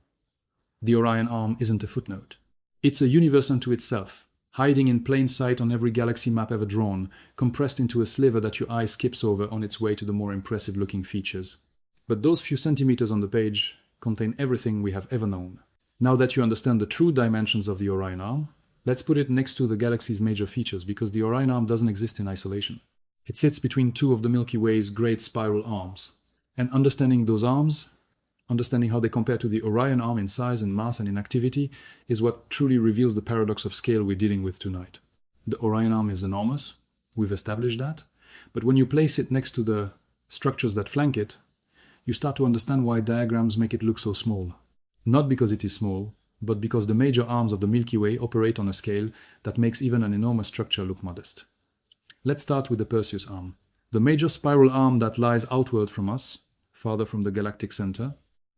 The Orion arm isn't a footnote. It's a universe unto itself, hiding in plain sight on every galaxy map ever drawn, compressed into a sliver that your eye skips over on its way to the more impressive-looking features. But those few centimeters on the page contain everything we have ever known. Now that you understand the true dimensions of the Orion arm, let's put it next to the galaxy's major features, because the Orion arm doesn't exist in isolation. It sits between two of the Milky Way's great spiral arms. And understanding those arms, understanding how they compare to the Orion arm in size and mass and in activity, is what truly reveals the paradox of scale we're dealing with tonight. The Orion arm is enormous, we've established that, but when you place it next to the structures that flank it, you start to understand why diagrams make it look so small. Not because it is small, but because the major arms of the Milky Way operate on a scale that makes even an enormous structure look modest. Let's start with the Perseus arm, the major spiral arm that lies outward from us, farther from the galactic center.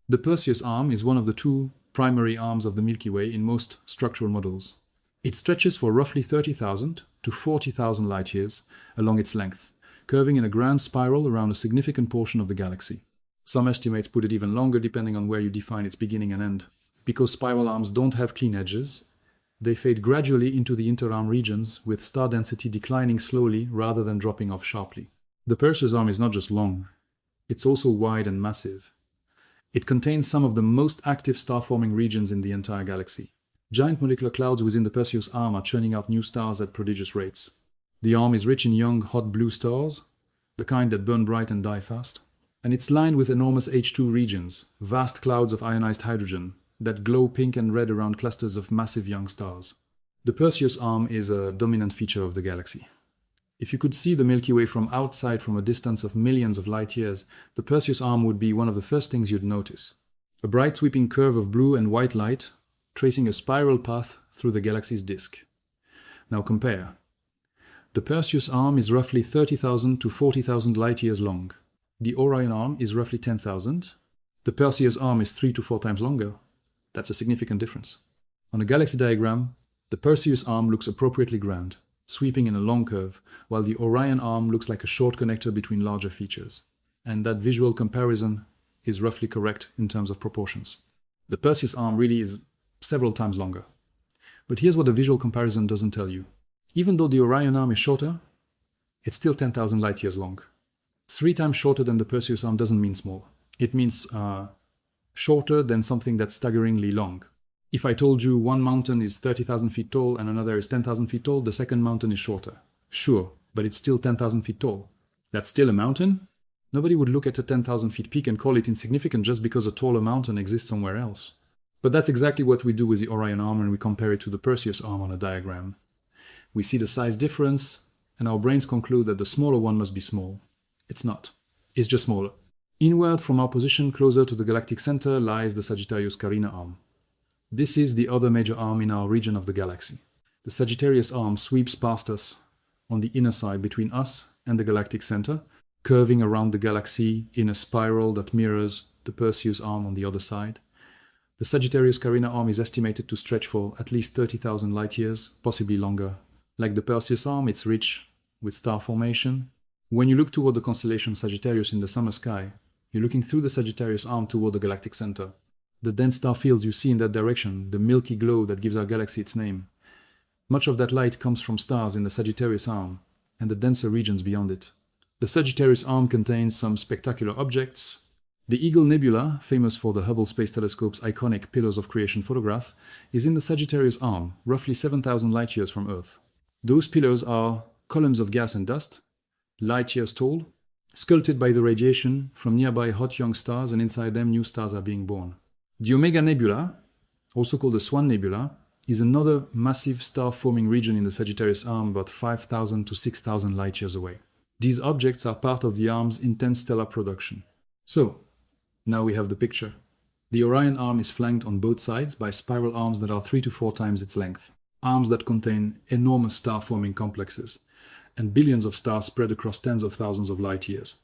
The Perseus arm is one of the two primary arms of the Milky Way in most structural models. It stretches for roughly 30,000 to 40,000 light-years along its length, curving in a grand spiral around a significant portion of the galaxy. Some estimates put it even longer depending on where you define its beginning and end. Because spiral arms don't have clean edges, They fade gradually into the interarm regions, with star density declining slowly rather than dropping off sharply. The Perseus arm is not just long, it's also wide and massive. It contains some of the most active star-forming regions in the entire galaxy. Giant molecular clouds within the Perseus arm are churning out new stars at prodigious rates. The arm is rich in young, hot blue stars, the kind that burn bright and die fast. And it's lined with enormous H2 regions, vast clouds of ionized hydrogen, that glow pink and red around clusters of massive young stars. The Perseus arm is a dominant feature of the galaxy. If you could see the Milky Way from outside from a distance of millions of light years, the Perseus arm would be one of the first things you'd notice. A bright sweeping curve of blue and white light, tracing a spiral path through the galaxy's disk. Now compare. The Perseus arm is roughly 30,000 to 40,000 light years long. The Orion arm is roughly 10,000. The Perseus arm is 3 to 4 times longer. That's a significant difference. On a galaxy diagram, the Perseus arm looks appropriately grand, sweeping in a long curve, while the Orion arm looks like a short connector between larger features. And that visual comparison is roughly correct in terms of proportions. The Perseus arm really is several times longer. But here's what the visual comparison doesn't tell you. Even though the Orion arm is shorter, it's still 10,000 light years long. 3 times shorter than the Perseus arm doesn't mean small. It means shorter than something that's staggeringly long. If I told you one mountain is 30,000 feet tall and another is 10,000 feet tall, the second mountain is shorter. Sure, but it's still 10,000 feet tall. That's still a mountain? Nobody would look at a 10,000 feet peak and call it insignificant just because a taller mountain exists somewhere else. But that's exactly what we do with the Orion arm when we compare it to the Perseus arm on a diagram. We see the size difference, and our brains conclude that the smaller one must be small. It's not. It's just smaller. Inward from our position closer to the galactic center lies the Sagittarius Carina arm. This is the other major arm in our region of the galaxy. The Sagittarius arm sweeps past us on the inner side between us and the galactic center, curving around the galaxy in a spiral that mirrors the Perseus arm on the other side. The Sagittarius Carina arm is estimated to stretch for at least 30,000 light years, possibly longer. Like the Perseus arm, it's rich with star formation. When you look toward the constellation Sagittarius in the summer sky, you're looking through the Sagittarius arm toward the galactic center. The dense star fields you see in that direction, the milky glow that gives our galaxy its name. Much of that light comes from stars in the Sagittarius arm and the denser regions beyond it. The Sagittarius arm contains some spectacular objects. The Eagle Nebula, famous for the Hubble Space Telescope's iconic Pillars of Creation photograph, is in the Sagittarius arm, roughly 7,000 light years from Earth. Those pillars are columns of gas and dust, light years tall, sculpted by the radiation from nearby hot young stars, and inside them new stars are being born. The Omega Nebula, also called the Swan Nebula, is another massive star-forming region in the Sagittarius arm about 5,000 to 6,000 light years away. These objects are part of the arm's intense stellar production. So, now we have the picture. The Orion arm is flanked on both sides by spiral arms that are 3 to 4 times its length. Arms that contain enormous star-forming complexes, and billions of stars spread across tens of thousands of light years.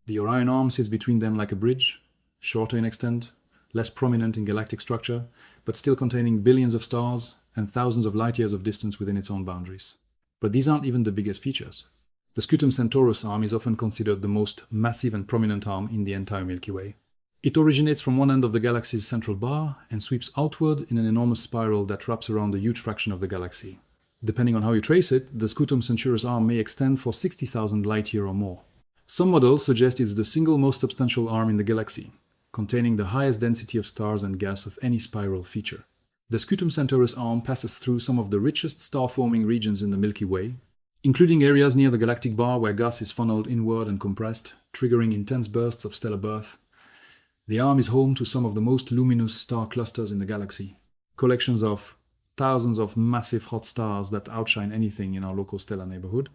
The Orion arm sits between them like a bridge, shorter in extent, less prominent in galactic structure, but still containing billions of stars and thousands of light years of distance within its own boundaries. But these aren't even the biggest features. The Scutum Centaurus arm is often considered the most massive and prominent arm in the entire Milky Way. It originates from one end of the galaxy's central bar and sweeps outward in an enormous spiral that wraps around a huge fraction of the galaxy. Depending on how you trace it, the Scutum Centaurus arm may extend for 60,000 light-year or more. Some models suggest it's the single most substantial arm in the galaxy, containing the highest density of stars and gas of any spiral feature. The Scutum Centaurus arm passes through some of the richest star-forming regions in the Milky Way, including areas near the galactic bar where gas is funneled inward and compressed, triggering intense bursts of stellar birth. The arm is home to some of the most luminous star clusters in the galaxy, collections of thousands of massive hot stars that outshine anything in our local stellar neighborhood.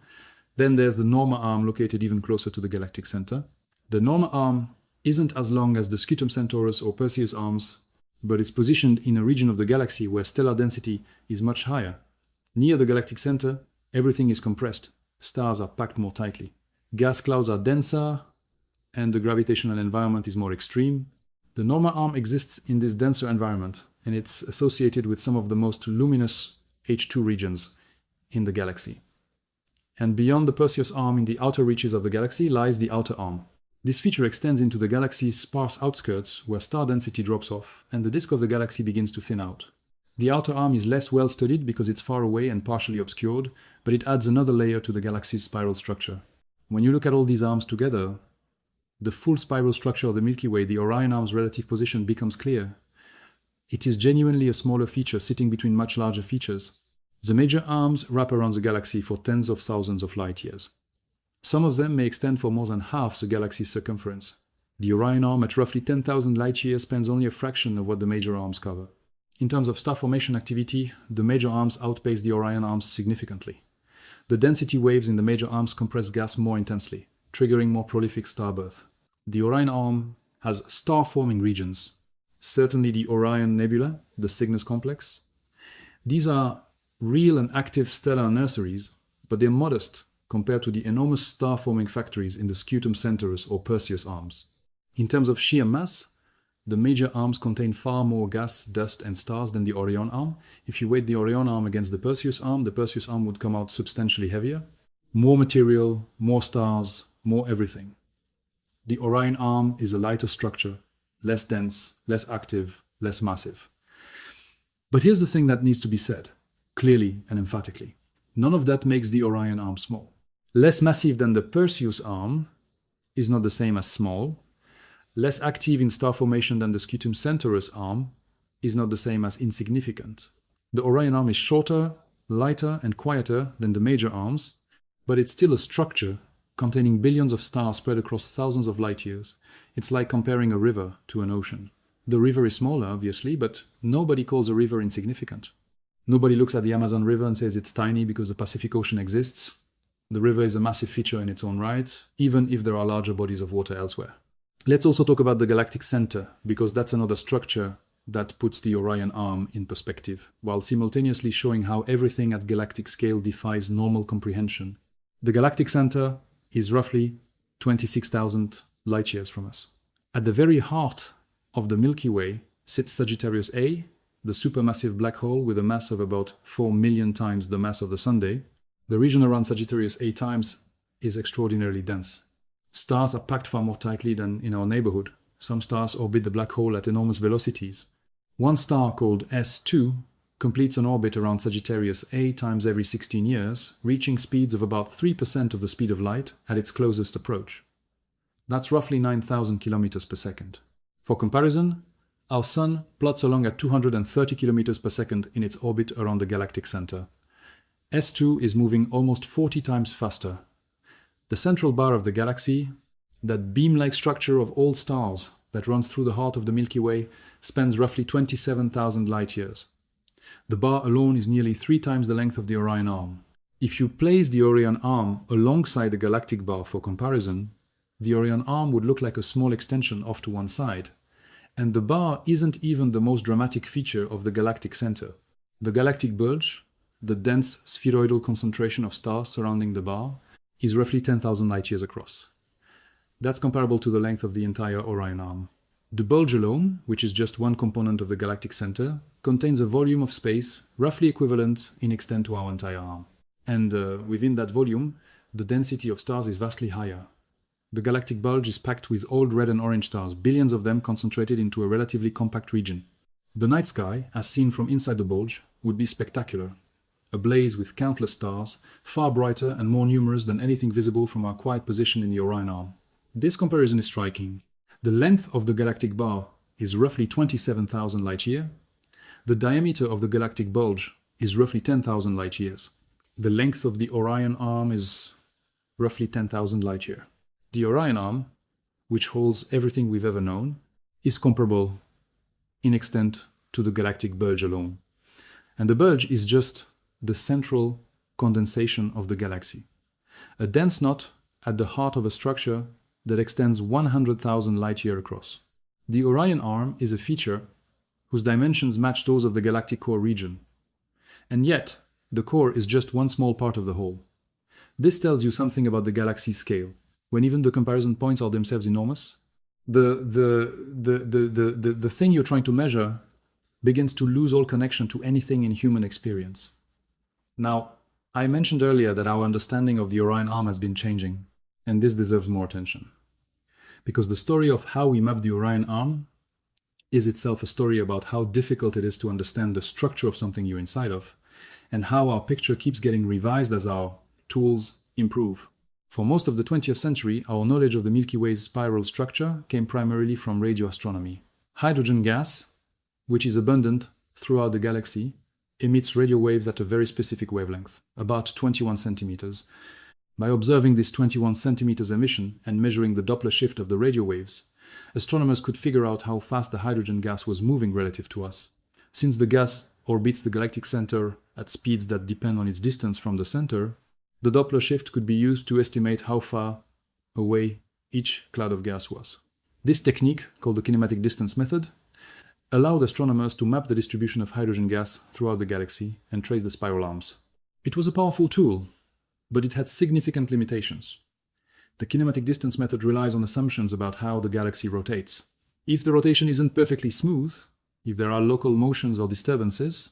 Then there's the Norma arm, located even closer to the galactic center. The Norma arm isn't as long as the Scutum Centaurus or Perseus arms, but it's positioned in a region of the galaxy where stellar density is much higher. Near the galactic center, everything is compressed. Stars are packed more tightly. Gas clouds are denser, and the gravitational environment is more extreme. The Norma arm exists in this denser environment, and it's associated with some of the most luminous H2 regions in the galaxy. And beyond the Perseus arm, in the outer reaches of the galaxy, lies the outer arm. This feature extends into the galaxy's sparse outskirts, where star density drops off, and the disk of the galaxy begins to thin out. The outer arm is less well studied because it's far away and partially obscured, but it adds another layer to the galaxy's spiral structure. When you look at all these arms together, the full spiral structure of the Milky Way, the Orion arm's relative position, becomes clear. It is genuinely a smaller feature sitting between much larger features. The major arms wrap around the galaxy for tens of thousands of light years. Some of them may extend for more than half the galaxy's circumference. The Orion arm at roughly 10,000 light years spans only a fraction of what the major arms cover. In terms of star formation activity, the major arms outpace the Orion arms significantly. The density waves in the major arms compress gas more intensely, triggering more prolific star birth. The Orion arm has star-forming regions, certainly the Orion Nebula, the Cygnus complex. These are real and active stellar nurseries, but they're modest compared to the enormous star-forming factories in the Scutum Centaurus or Perseus arms. In terms of sheer mass, the major arms contain far more gas, dust, and stars than the Orion arm. If you weighed the Orion arm against the Perseus arm would come out substantially heavier. More material, more stars, more everything. The Orion arm is a lighter structure, less dense, less active, less massive. But here's the thing that needs to be said, clearly and emphatically. None of that makes the Orion arm small. Less massive than the Perseus arm is not the same as small. Less active in star formation than the Scutum Centaurus arm is not the same as insignificant. The Orion arm is shorter, lighter, and quieter than the major arms, but it's still a structure containing billions of stars spread across thousands of light years. It's like comparing a river to an ocean. The river is smaller, obviously, but nobody calls a river insignificant. Nobody looks at the Amazon River and says it's tiny because the Pacific Ocean exists. The river is a massive feature in its own right, even if there are larger bodies of water elsewhere. Let's also talk about the galactic center, because that's another structure that puts the Orion arm in perspective, while simultaneously showing how everything at galactic scale defies normal comprehension. The galactic center is roughly 26,000 light years from us. At the very heart of the Milky Way sits Sagittarius A, the supermassive black hole with a mass of about 4 million times the mass of the Sunday. The region around Sagittarius A times is extraordinarily dense. Stars are packed far more tightly than in our neighborhood. Some stars orbit the black hole at enormous velocities. One star called S2 completes an orbit around Sagittarius A times every 16 years, reaching speeds of about 3% of the speed of light at its closest approach. That's roughly 9,000 kilometers per second. For comparison, our Sun plots along at 230 kilometers per second in its orbit around the galactic center. S2 is moving almost 40 times faster. The central bar of the galaxy, that beam-like structure of all stars that runs through the heart of the Milky Way, spans roughly 27,000 light years. The bar alone is nearly 3 times the length of the Orion arm. If you place the Orion arm alongside the galactic bar for comparison, the Orion arm would look like a small extension off to one side. And the bar isn't even the most dramatic feature of the galactic center. The galactic bulge, the dense spheroidal concentration of stars surrounding the bar, is roughly 10,000 light years across. That's comparable to the length of the entire Orion arm. The bulge alone, which is just one component of the galactic center, contains a volume of space roughly equivalent in extent to our entire arm. And within that volume, the density of stars is vastly higher. The galactic bulge is packed with old red and orange stars, billions of them concentrated into a relatively compact region. The night sky, as seen from inside the bulge, would be spectacular. Ablaze with countless stars, far brighter and more numerous than anything visible from our quiet position in the Orion arm. This comparison is striking. The length of the galactic bar is roughly 27,000 light years. The diameter of the galactic bulge is roughly 10,000 light years. The length of the Orion arm is roughly 10,000 light years. The Orion arm, which holds everything we've ever known, is comparable in extent to the galactic bulge alone. And the bulge is just the central condensation of the galaxy. A dense knot at the heart of a structure that extends 100,000 light years across. The Orion arm is a feature whose dimensions match those of the galactic core region. And yet, the core is just one small part of the whole. This tells you something about the galaxy's scale. When even the comparison points are themselves enormous, the thing you're trying to measure begins to lose all connection to anything in human experience. Now, I mentioned earlier that our understanding of the Orion arm has been changing, and this deserves more attention. Because the story of how we map the Orion arm is itself a story about how difficult it is to understand the structure of something you're inside of, and how our picture keeps getting revised as our tools improve. For most of the 20th century, our knowledge of the Milky Way's spiral structure came primarily from radio astronomy. Hydrogen gas, which is abundant throughout the galaxy, emits radio waves at a very specific wavelength, about 21 centimeters. By observing this 21 centimeters emission and measuring the Doppler shift of the radio waves, astronomers could figure out how fast the hydrogen gas was moving relative to us. Since the gas orbits the galactic center at speeds that depend on its distance from the center, the Doppler shift could be used to estimate how far away each cloud of gas was. This technique, called the kinematic distance method, allowed astronomers to map the distribution of hydrogen gas throughout the galaxy and trace the spiral arms. It was a powerful tool, but it had significant limitations. The kinematic distance method relies on assumptions about how the galaxy rotates. If the rotation isn't perfectly smooth, if there are local motions or disturbances,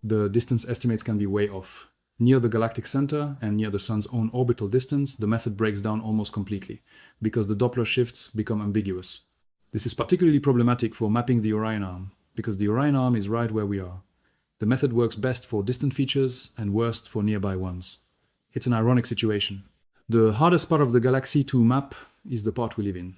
the distance estimates can be way off. Near the galactic center and near the Sun's own orbital distance, the method breaks down almost completely, because the Doppler shifts become ambiguous. This is particularly problematic for mapping the Orion arm, because the Orion arm is right where we are. The method works best for distant features and worst for nearby ones. It's an ironic situation. The hardest part of the galaxy to map is the part we live in.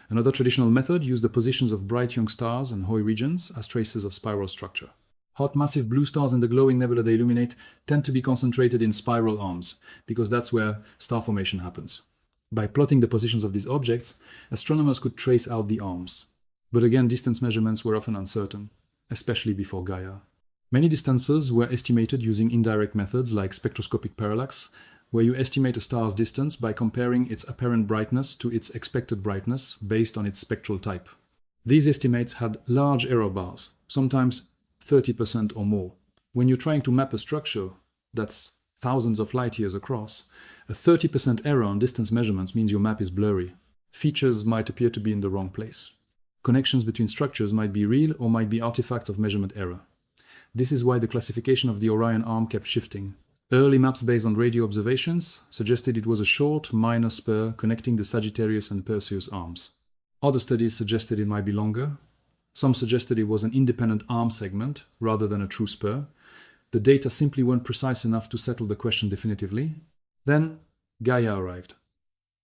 Another traditional method used the positions of bright young stars and Hoy regions as traces of spiral structure. Hot massive blue stars in the glowing nebula they illuminate tend to be concentrated in spiral arms, because that's where star formation happens. By plotting the positions of these objects, astronomers could trace out the arms. But again, distance measurements were often uncertain, especially before Gaia. Many distances were estimated using indirect methods like spectroscopic parallax, where you estimate a star's distance by comparing its apparent brightness to its expected brightness based on its spectral type. These estimates had large error bars, sometimes 30% or more. When you're trying to map a structure that's thousands of light years across, a 30% error on distance measurements means your map is blurry. Features might appear to be in the wrong place. Connections between structures might be real or might be artifacts of measurement error. This is why the classification of the Orion arm kept shifting. Early maps based on radio observations suggested it was a short, minor spur connecting the Sagittarius and Perseus arms. Other studies suggested it might be longer. Some suggested it was an independent arm segment rather than a true spur. The data simply weren't precise enough to settle the question definitively. Then Gaia arrived.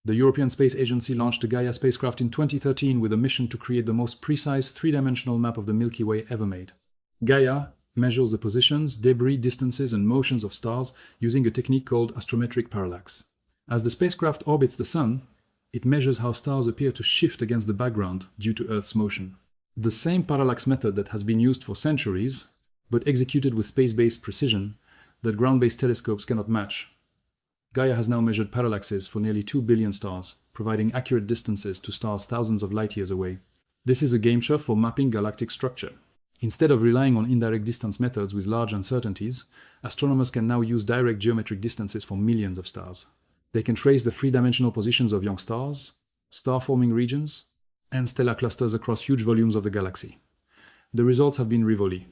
The European Space Agency launched the Gaia spacecraft in 2013 with a mission to create the most precise three-dimensional map of the Milky Way ever made. Gaia measures the positions, debris, distances, and motions of stars using a technique called astrometric parallax. As the spacecraft orbits the Sun, it measures how stars appear to shift against the background due to Earth's motion. The same parallax method that has been used for centuries, but executed with space-based precision that ground-based telescopes cannot match. Gaia has now measured parallaxes for nearly 2 billion stars, providing accurate distances to stars thousands of light years away. This is a game-changer for mapping galactic structure. Instead of relying on indirect distance methods with large uncertainties, astronomers can now use direct geometric distances for millions of stars. They can trace the three-dimensional positions of young stars, star-forming regions, and stellar clusters across huge volumes of the galaxy. The results have been Rivoli.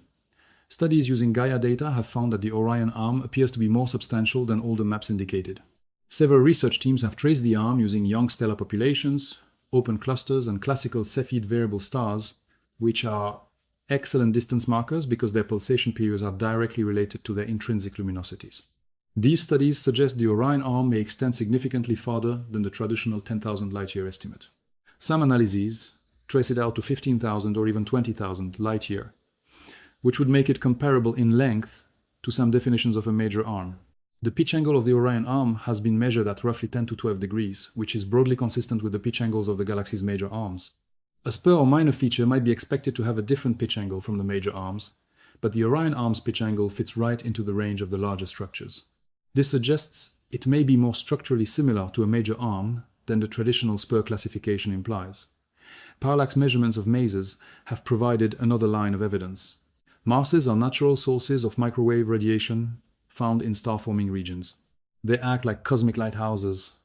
Studies using Gaia data have found that the Orion arm appears to be more substantial than all the maps indicated. Several research teams have traced the arm using young stellar populations, open clusters, and classical Cepheid variable stars, which are excellent distance markers because their pulsation periods are directly related to their intrinsic luminosities. These studies suggest the Orion arm may extend significantly farther than the traditional 10,000 light-year estimate. Some analyses trace it out to 15,000 or even 20,000 light-year, which would make it comparable in length to some definitions of a major arm. The pitch angle of the Orion arm has been measured at roughly 10 to 12 degrees, which is broadly consistent with the pitch angles of the galaxy's major arms. A spur or minor feature might be expected to have a different pitch angle from the major arms, but the Orion arm's pitch angle fits right into the range of the larger structures. This suggests it may be more structurally similar to a major arm than the traditional spur classification implies. Parallax measurements of masers have provided another line of evidence. Masers are natural sources of microwave radiation found in star-forming regions. They act like cosmic lighthouses,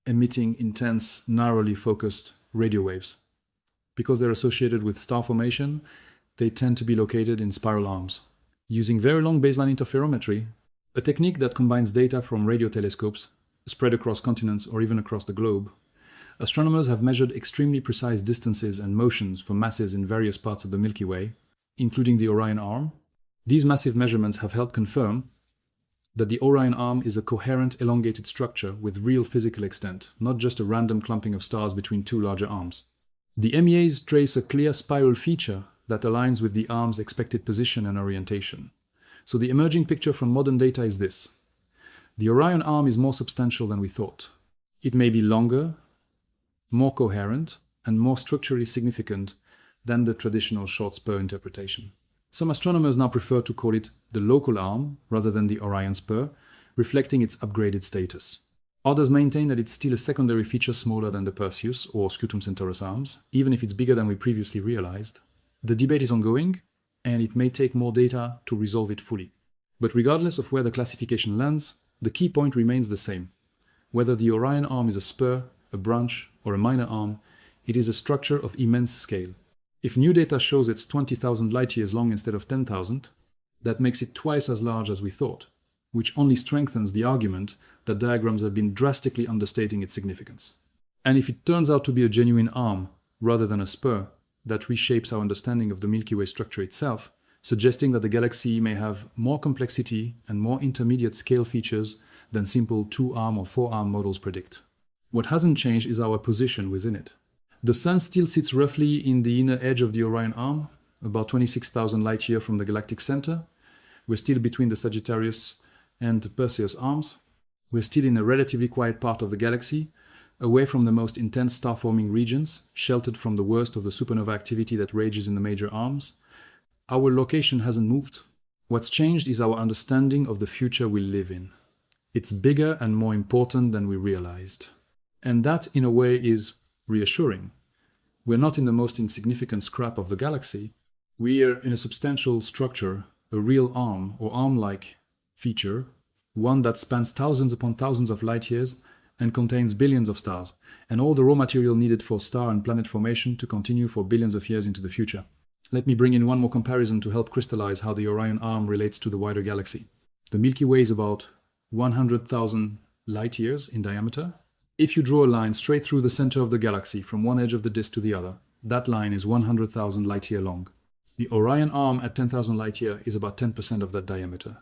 emitting intense, narrowly focused radio waves. Because they're associated with star formation, they tend to be located in spiral arms. Using very long baseline interferometry, a technique that combines data from radio telescopes spread across continents or even across the globe, Astronomers have measured extremely precise distances and motions for masses in various parts of the Milky Way, including the Orion Arm. These massive measurements have helped confirm that the Orion Arm is a coherent, elongated structure with real physical extent, not just a random clumping of stars between two larger arms. The MEAs trace a clear spiral feature that aligns with the arm's expected position and orientation. So the emerging picture from modern data is this. The Orion Arm is more substantial than we thought. It may be longer, more coherent, and more structurally significant than the traditional short spur interpretation. Some astronomers now prefer to call it the local arm rather than the Orion spur, reflecting its upgraded status. Others maintain that it's still a secondary feature smaller than the Perseus or Scutum Centaurus arms, even if it's bigger than we previously realized. The debate is ongoing, and it may take more data to resolve it fully. But regardless of where the classification lands, the key point remains the same. Whether the Orion Arm is a spur, a branch, or a minor arm, it is a structure of immense scale. If new data shows it's 20,000 light-years long instead of 10,000, that makes it twice as large as we thought, which only strengthens the argument that diagrams have been drastically understating its significance. And if it turns out to be a genuine arm rather than a spur, that reshapes our understanding of the Milky Way structure itself, suggesting that the galaxy may have more complexity and more intermediate scale features than simple 2-arm or 4-arm models predict. What hasn't changed is our position within it. The Sun still sits roughly in the inner edge of the Orion Arm, about 26,000 light-years from the galactic center. We're still between the Sagittarius and the Perseus arms. We're still in a relatively quiet part of the galaxy, away from the most intense star-forming regions, sheltered from the worst of the supernova activity that rages in the major arms. Our location hasn't moved. What's changed is our understanding of the future we live in. It's bigger and more important than we realized. And that, in a way, is reassuring. We're not in the most insignificant scrap of the galaxy. We're in a substantial structure, a real arm or arm-like feature, one that spans thousands upon thousands of light-years and contains billions of stars, and all the raw material needed for star and planet formation to continue for billions of years into the future. Let me bring in one more comparison to help crystallize how the Orion Arm relates to the wider galaxy. The Milky Way is about 100,000 light-years in diameter. If you draw a line straight through the center of the galaxy from one edge of the disk to the other, that line is 100,000 light-year long. The Orion Arm at 10,000 light-year is about 10% of that diameter.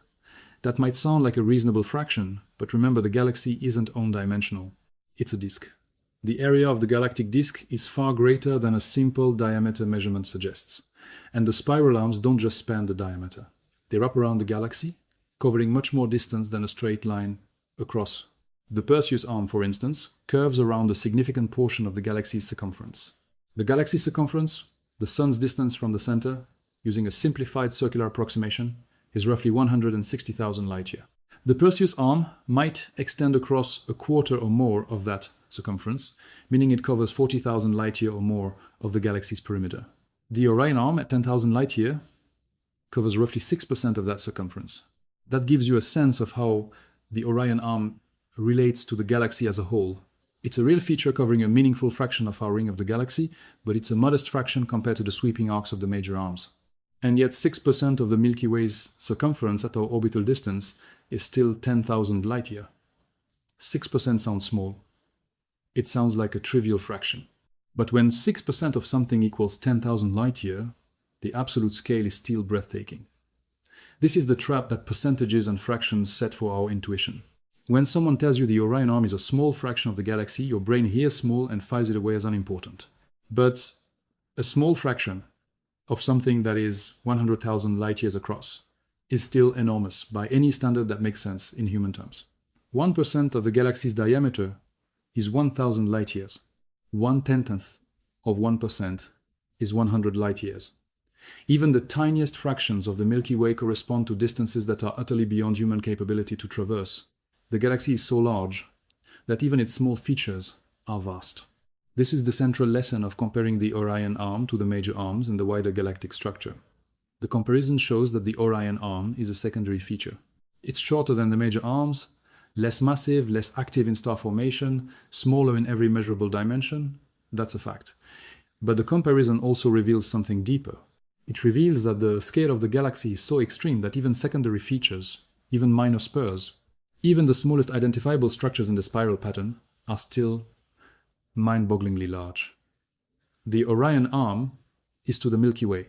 That might sound like a reasonable fraction, but remember the galaxy isn't one-dimensional. It's a disk. The area of the galactic disk is far greater than a simple diameter measurement suggests. And the spiral arms don't just span the diameter. They wrap around the galaxy, covering much more distance than a straight line across. The Perseus arm, for instance, curves around a significant portion of the galaxy's circumference. The galaxy's circumference, the Sun's distance from the center, using a simplified circular approximation, is roughly 160,000 light-years. The Perseus arm might extend across a quarter or more of that circumference, meaning it covers 40,000 light-years or more of the galaxy's perimeter. The Orion Arm at 10,000 light-years covers roughly 6% of that circumference. That gives you a sense of how the Orion Arm relates to the galaxy as a whole. It's a real feature covering a meaningful fraction of our ring of the galaxy, but it's a modest fraction compared to the sweeping arcs of the major arms. And yet 6% of the Milky Way's circumference at our orbital distance is still 10,000 light-years. 6% sounds small. It sounds like a trivial fraction. But when 6% of something equals 10,000 light-years, the absolute scale is still breathtaking. This is the trap that percentages and fractions set for our intuition. When someone tells you the Orion Arm is a small fraction of the galaxy, your brain hears small and files it away as unimportant. But a small fraction of something that is 100,000 light-years across is still enormous by any standard that makes sense in human terms. 1% of the galaxy's diameter is 1,000 light-years. 1/10th of 1% is 100 light-years. Even the tiniest fractions of the Milky Way correspond to distances that are utterly beyond human capability to traverse. The galaxy is so large that even its small features are vast. This is the central lesson of comparing the Orion Arm to the major arms in the wider galactic structure. The comparison shows that the Orion Arm is a secondary feature. It's shorter than the major arms, less massive, less active in star formation, smaller in every measurable dimension. That's a fact. But the comparison also reveals something deeper. It reveals that the scale of the galaxy is so extreme that even secondary features, even minor spurs, even the smallest identifiable structures in the spiral pattern are still mind-bogglingly large. The Orion Arm is to the Milky Way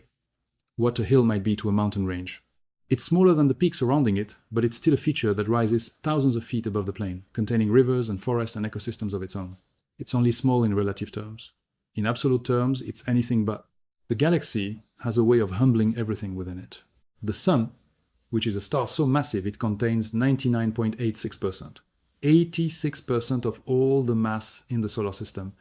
what a hill might be to a mountain range. It's smaller than the peaks surrounding it, but it's still a feature that rises thousands of feet above the plain, containing rivers and forests and ecosystems of its own. It's only small in relative terms. In absolute terms, it's anything but. The galaxy has a way of humbling everything within it. The Sun, which is a star so massive it contains 99.86%. 86% of all the mass in the solar system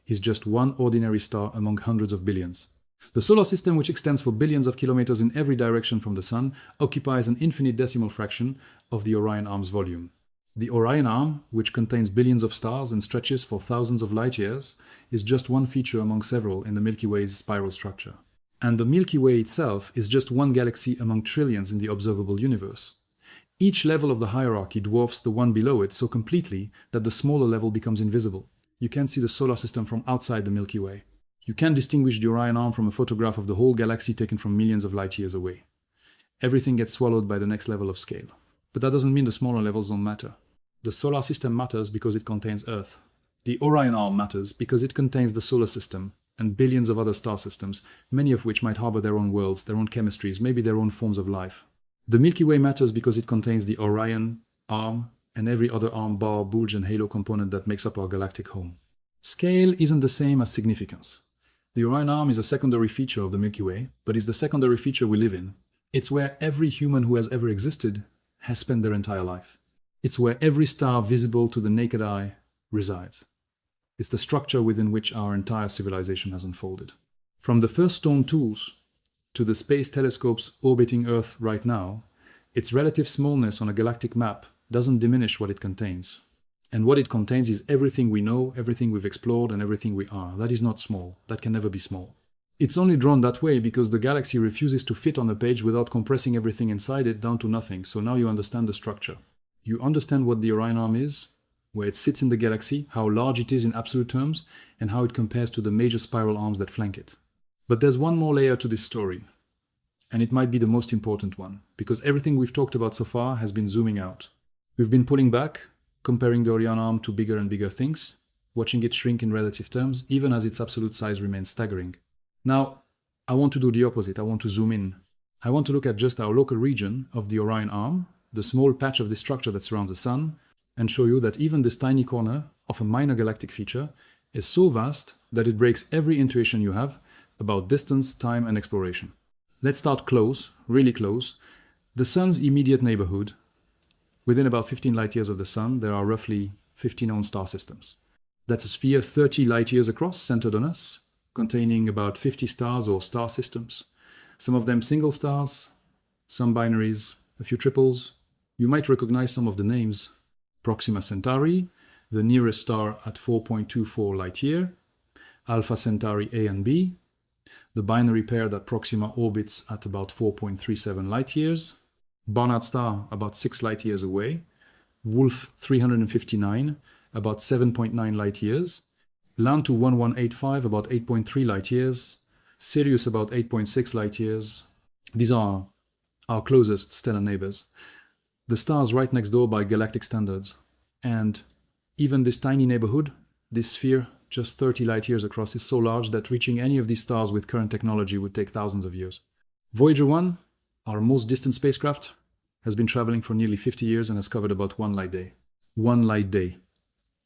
is just one ordinary star among hundreds of billions. The solar system, which extends for billions of kilometers in every direction from the Sun, occupies an infinitesimal fraction of the Orion Arm's volume. The Orion Arm, which contains billions of stars and stretches for thousands of light years, is just one feature among several in the Milky Way's spiral structure. And the Milky Way itself is just one galaxy among trillions in the observable universe. Each level of the hierarchy dwarfs the one below it so completely that the smaller level becomes invisible. You can't see the solar system from outside the Milky Way. You can't distinguish the Orion Arm from a photograph of the whole galaxy taken from millions of light years away. Everything gets swallowed by the next level of scale. But that doesn't mean the smaller levels don't matter. The solar system matters because it contains Earth. The Orion Arm matters because it contains the solar system and billions of other star systems, many of which might harbor their own worlds, their own chemistries, maybe their own forms of life. The Milky Way matters because it contains the Orion Arm and every other arm, bar, bulge and halo component that makes up our galactic home. Scale isn't the same as significance. The Orion Arm is a secondary feature of the Milky Way, but is the secondary feature we live in. It's where every human who has ever existed has spent their entire life. It's where every star visible to the naked eye resides. It's the structure within which our entire civilization has unfolded. From the first stone tools to the space telescopes orbiting Earth right now, its relative smallness on a galactic map doesn't diminish what it contains. And what it contains is everything we know, everything we've explored, and everything we are. That is not small. That can never be small. It's only drawn that way because the galaxy refuses to fit on a page without compressing everything inside it down to nothing. So now you understand the structure. You understand what the Orion Arm is, where it sits in the galaxy, how large it is in absolute terms, and how it compares to the major spiral arms that flank it. But there's one more layer to this story, and it might be the most important one, because everything we've talked about so far has been zooming out. We've been pulling back, comparing the Orion Arm to bigger and bigger things, watching it shrink in relative terms, even as its absolute size remains staggering. Now, I want to do the opposite. I want to zoom in. I want to look at just our local region of the Orion Arm, the small patch of the structure that surrounds the Sun, and show you that even this tiny corner of a minor galactic feature is so vast that it breaks every intuition you have about distance, time, and exploration. Let's start close, really close. The Sun's immediate neighborhood. Within about 15 light years of the Sun, there are roughly 50 known star systems. That's a sphere 30 light years across, centered on us, containing about 50 stars or star systems. Some of them single stars, some binaries, a few triples. You might recognize some of the names. Proxima Centauri, the nearest star at 4.24 light year. Alpha Centauri A and B, the binary pair that Proxima orbits at about 4.37 light years. Barnard Star, about 6 light years away. Wolf 359, about 7.9 light years. Lantu 1185, about 8.3 light years. Sirius, about 8.6 light years. These are our closest stellar neighbors. The stars right next door by galactic standards. And even this tiny neighborhood, this sphere, just 30 light years across, is so large that reaching any of these stars with current technology would take thousands of years. Voyager 1, our most distant spacecraft, has been traveling for nearly 50 years and has covered about 1 light day. 1 light day.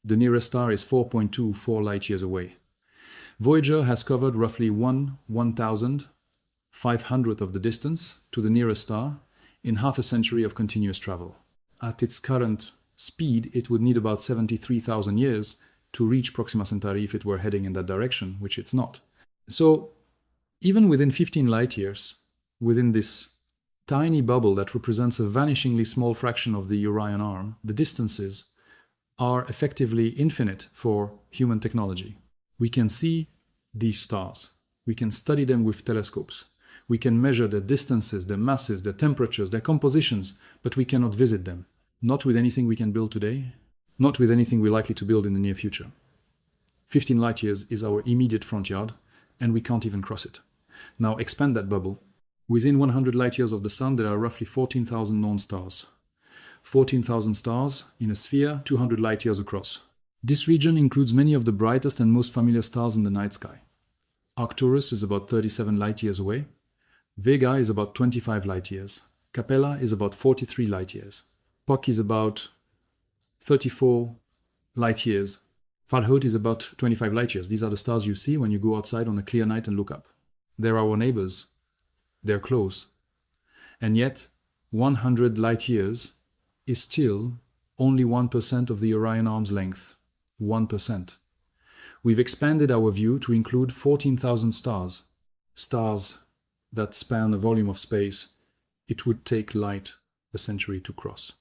The nearest star is 4.24 light years away. Voyager has covered roughly 1/1,500th of the distance to the nearest star in half a century of continuous travel. At its current speed, it would need about 73,000 years to reach Proxima Centauri if it were heading in that direction, which it's not. So, even within 15 light years, within this tiny bubble that represents a vanishingly small fraction of the Orion Arm, the distances are effectively infinite for human technology. We can see these stars. We can study them with telescopes. We can measure their distances, their masses, their temperatures, their compositions, but we cannot visit them. Not with anything we can build today, not with anything we're likely to build in the near future. 15 light years is our immediate front yard, and we can't even cross it. Now expand that bubble. Within 100 light years of the Sun, there are roughly 14,000 known stars. 14,000 stars in a sphere 200 light years across. This region includes many of the brightest and most familiar stars in the night sky. Arcturus is about 37 light-years away. Vega is about 25 light-years. Capella is about 43 light-years. Puck is about 34 light-years. Falhout is about 25 light-years. These are the stars you see when you go outside on a clear night and look up. They're our neighbors. They're close. And yet, 100 light-years is still only 1% of the Orion arm's length. 1%. We've expanded our view to include 14,000 stars. Stars that span a volume of space it would take light a century to cross.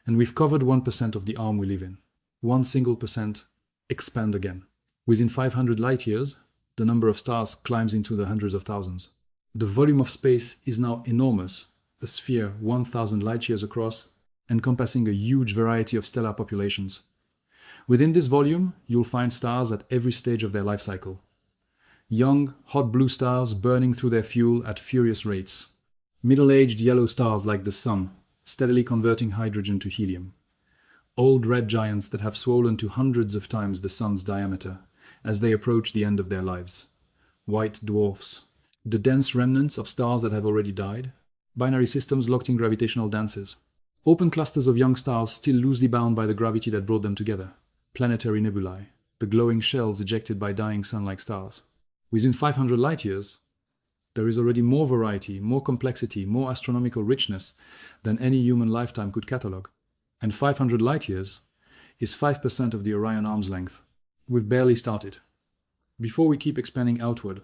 And we've covered 1% of the arm we live in. 1 single percent expand again. Within 500 light-years, the number of stars climbs into the hundreds of thousands. The volume of space is now enormous, a sphere 1,000 light-years across, encompassing a huge variety of stellar populations. Within this volume, you'll find stars at every stage of their life cycle. Young, hot blue stars burning through their fuel at furious rates. Middle-aged yellow stars like the Sun, steadily converting hydrogen to helium. Old red giants that have swollen to hundreds of times the Sun's diameter as they approach the end of their lives. White dwarfs. The dense remnants of stars that have already died. Binary systems locked in gravitational dances. Open clusters of young stars still loosely bound by the gravity that brought them together. Planetary nebulae. The glowing shells ejected by dying sun-like stars. Within 500 light-years, there is already more variety, more complexity, more astronomical richness than any human lifetime could catalogue. And 500 light-years is 5% of the Orion arm's length. We've barely started. Before we keep expanding outward,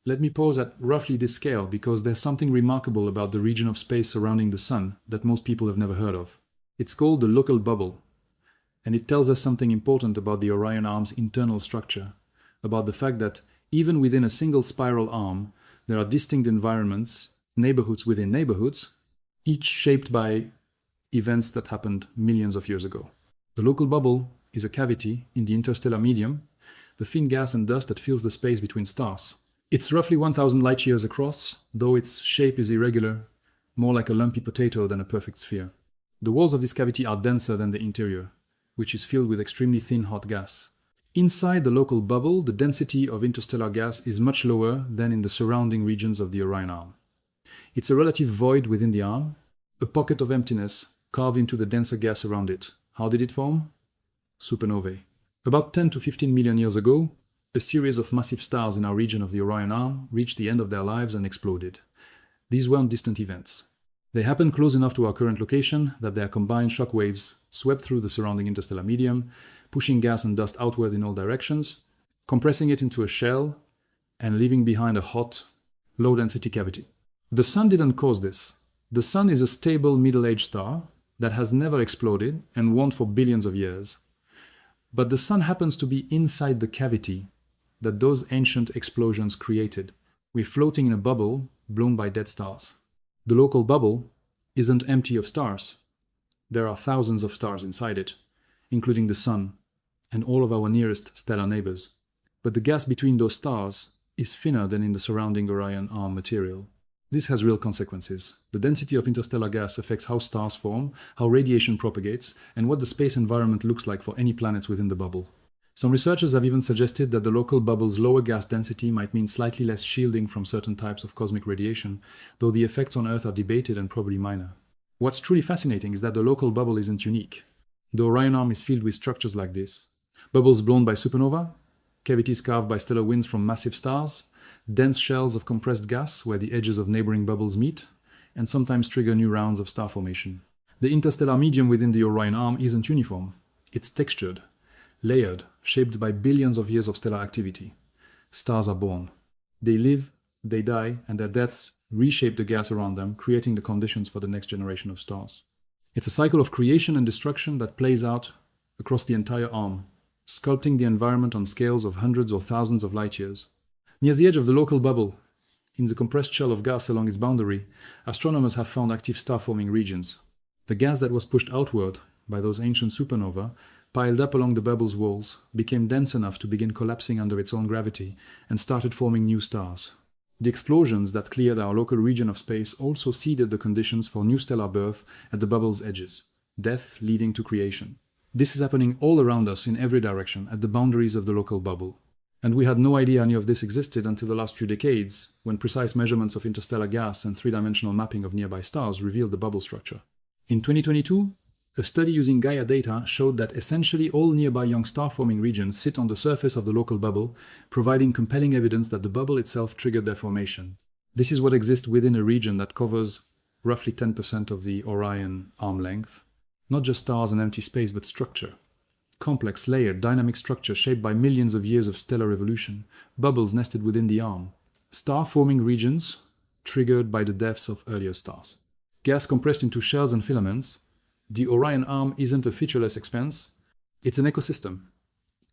let me pause at roughly this scale because there's something remarkable about the region of space surrounding the Sun that most people have never heard of. It's called the local bubble, and it tells us something important about the Orion arm's internal structure, about the fact that even within a single spiral arm, there are distinct environments, neighborhoods within neighborhoods, each shaped by events that happened millions of years ago. The local bubble is a cavity in the interstellar medium, the thin gas and dust that fills the space between stars. It's roughly 1,000 light-years across, though its shape is irregular, more like a lumpy potato than a perfect sphere. The walls of this cavity are denser than the interior, which is filled with extremely thin hot gas. Inside the local bubble, the density of interstellar gas is much lower than in the surrounding regions of the Orion arm. It's a relative void within the arm, a pocket of emptiness carved into the denser gas around it. How did it form? Supernovae. About 10 to 15 million years ago, a series of massive stars in our region of the Orion arm reached the end of their lives and exploded. These weren't distant events. They happened close enough to our current location that their combined shock waves swept through the surrounding interstellar medium, pushing gas and dust outward in all directions, compressing it into a shell, and leaving behind a hot, low-density cavity. The Sun didn't cause this. The Sun is a stable middle-aged star that has never exploded and won't for billions of years. But the Sun happens to be inside the cavity that those ancient explosions created. We're floating in a bubble blown by dead stars. The local bubble isn't empty of stars. There are thousands of stars inside it, including the Sun and all of our nearest stellar neighbors. But the gas between those stars is thinner than in the surrounding Orion arm material. This has real consequences. The density of interstellar gas affects how stars form, how radiation propagates, and what the space environment looks like for any planets within the bubble. Some researchers have even suggested that the local bubble's lower gas density might mean slightly less shielding from certain types of cosmic radiation, though the effects on Earth are debated and probably minor. What's truly fascinating is that the local bubble isn't unique. The Orion arm is filled with structures like this. Bubbles blown by supernova, cavities carved by stellar winds from massive stars, dense shells of compressed gas where the edges of neighboring bubbles meet, and sometimes trigger new rounds of star formation. The interstellar medium within the Orion arm isn't uniform. It's textured, layered, shaped by billions of years of stellar activity. Stars are born. They live, they die, and their deaths reshape the gas around them, creating the conditions for the next generation of stars. It's a cycle of creation and destruction that plays out across the entire arm, sculpting the environment on scales of hundreds or thousands of light years. Near the edge of the local bubble, in the compressed shell of gas along its boundary, astronomers have found active star-forming regions. The gas that was pushed outward by those ancient supernovae piled up along the bubble's walls, became dense enough to begin collapsing under its own gravity, and started forming new stars. The explosions that cleared our local region of space also seeded the conditions for new stellar birth at the bubble's edges, death leading to creation. This is happening all around us in every direction, at the boundaries of the local bubble. And we had no idea any of this existed until the last few decades, when precise measurements of interstellar gas and three-dimensional mapping of nearby stars revealed the bubble structure. In 2022, a study using Gaia data showed that essentially all nearby young star-forming regions sit on the surface of the local bubble, providing compelling evidence that the bubble itself triggered their formation. This is what exists within a region that covers roughly 10% of the Orion arm length. Not just stars and empty space, but structure. Complex, layered, dynamic structure shaped by millions of years of stellar evolution, bubbles nested within the arm. Star-forming regions triggered by the deaths of earlier stars. Gas compressed into shells and filaments. The Orion arm isn't a featureless expanse, it's an ecosystem,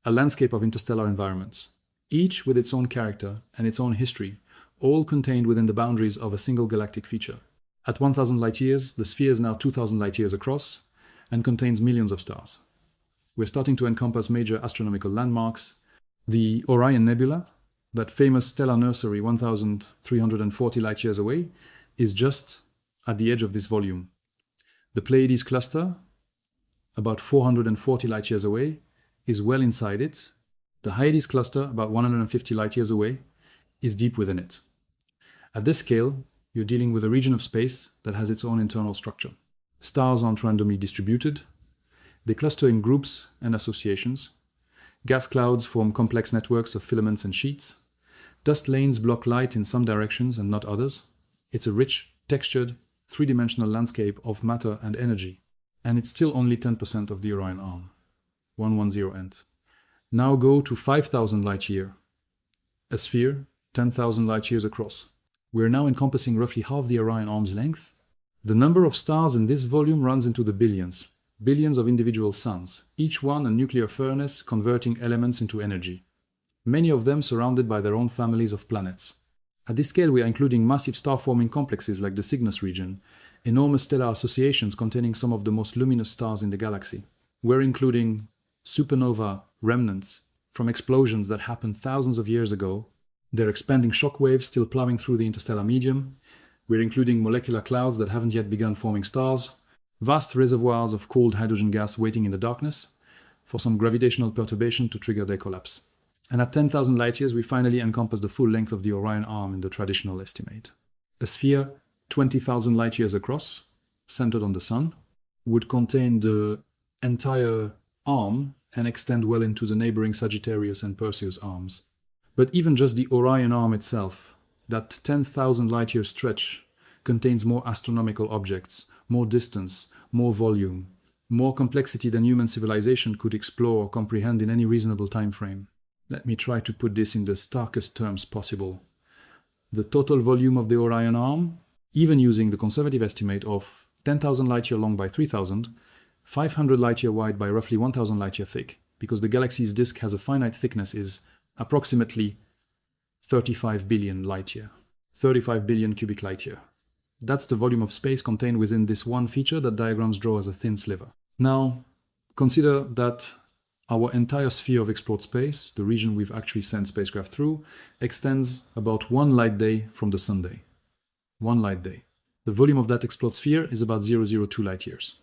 a landscape of interstellar environments, each with its own character and its own history, all contained within the boundaries of a single galactic feature. At 1,000 light-years, the sphere is now 2,000 light-years across and contains millions of stars. We're starting to encompass major astronomical landmarks. The Orion Nebula, that famous stellar nursery 1,340 light-years away, is just at the edge of this volume. The Pleiades cluster, about 440 light-years away, is well inside it. The Hyades cluster, about 150 light-years away, is deep within it. At this scale, you're dealing with a region of space that has its own internal structure. Stars aren't randomly distributed. They cluster in groups and associations. Gas clouds form complex networks of filaments and sheets. Dust lanes block light in some directions and not others. It's a rich, textured, three-dimensional landscape of matter and energy. And it's still only 10% of the Orion arm. 110 end. Now go to 5,000 light-year. A sphere, 10,000 light-years across. We're now encompassing roughly half the Orion arm's length. The number of stars in this volume runs into the billions. Billions of individual suns, each one a nuclear furnace converting elements into energy. Many of them surrounded by their own families of planets. At this scale, we are including massive star-forming complexes like the Cygnus region, enormous stellar associations containing some of the most luminous stars in the galaxy. We're including supernova remnants from explosions that happened thousands of years ago. They're expanding shock waves still plowing through the interstellar medium. We're including molecular clouds that haven't yet begun forming stars, vast reservoirs of cold hydrogen gas waiting in the darkness for some gravitational perturbation to trigger their collapse. And at 10,000 light-years, we finally encompass the full length of the Orion arm in the traditional estimate. A sphere 20,000 light-years across, centered on the Sun, would contain the entire arm and extend well into the neighboring Sagittarius and Perseus arms. But even just the Orion arm itself, that 10,000 light-year stretch, contains more astronomical objects, more distance, more volume, more complexity than human civilization could explore or comprehend in any reasonable time frame. Let me try to put this in the starkest terms possible. The total volume of the Orion arm, even using the conservative estimate of 10,000 light-year long by 3,000, 500 light-year wide by roughly 1,000 light-year thick, because the galaxy's disk has a finite thickness, is approximately 35 billion light-year, 35 billion cubic light-year. That's the volume of space contained within this one feature that diagrams draw as a thin sliver. Now, consider that our entire sphere of explored space, the region we've actually sent spacecraft through, extends about 1 light day from the Sun day. 1 light day. The volume of that explored sphere is about 0.02 light-years.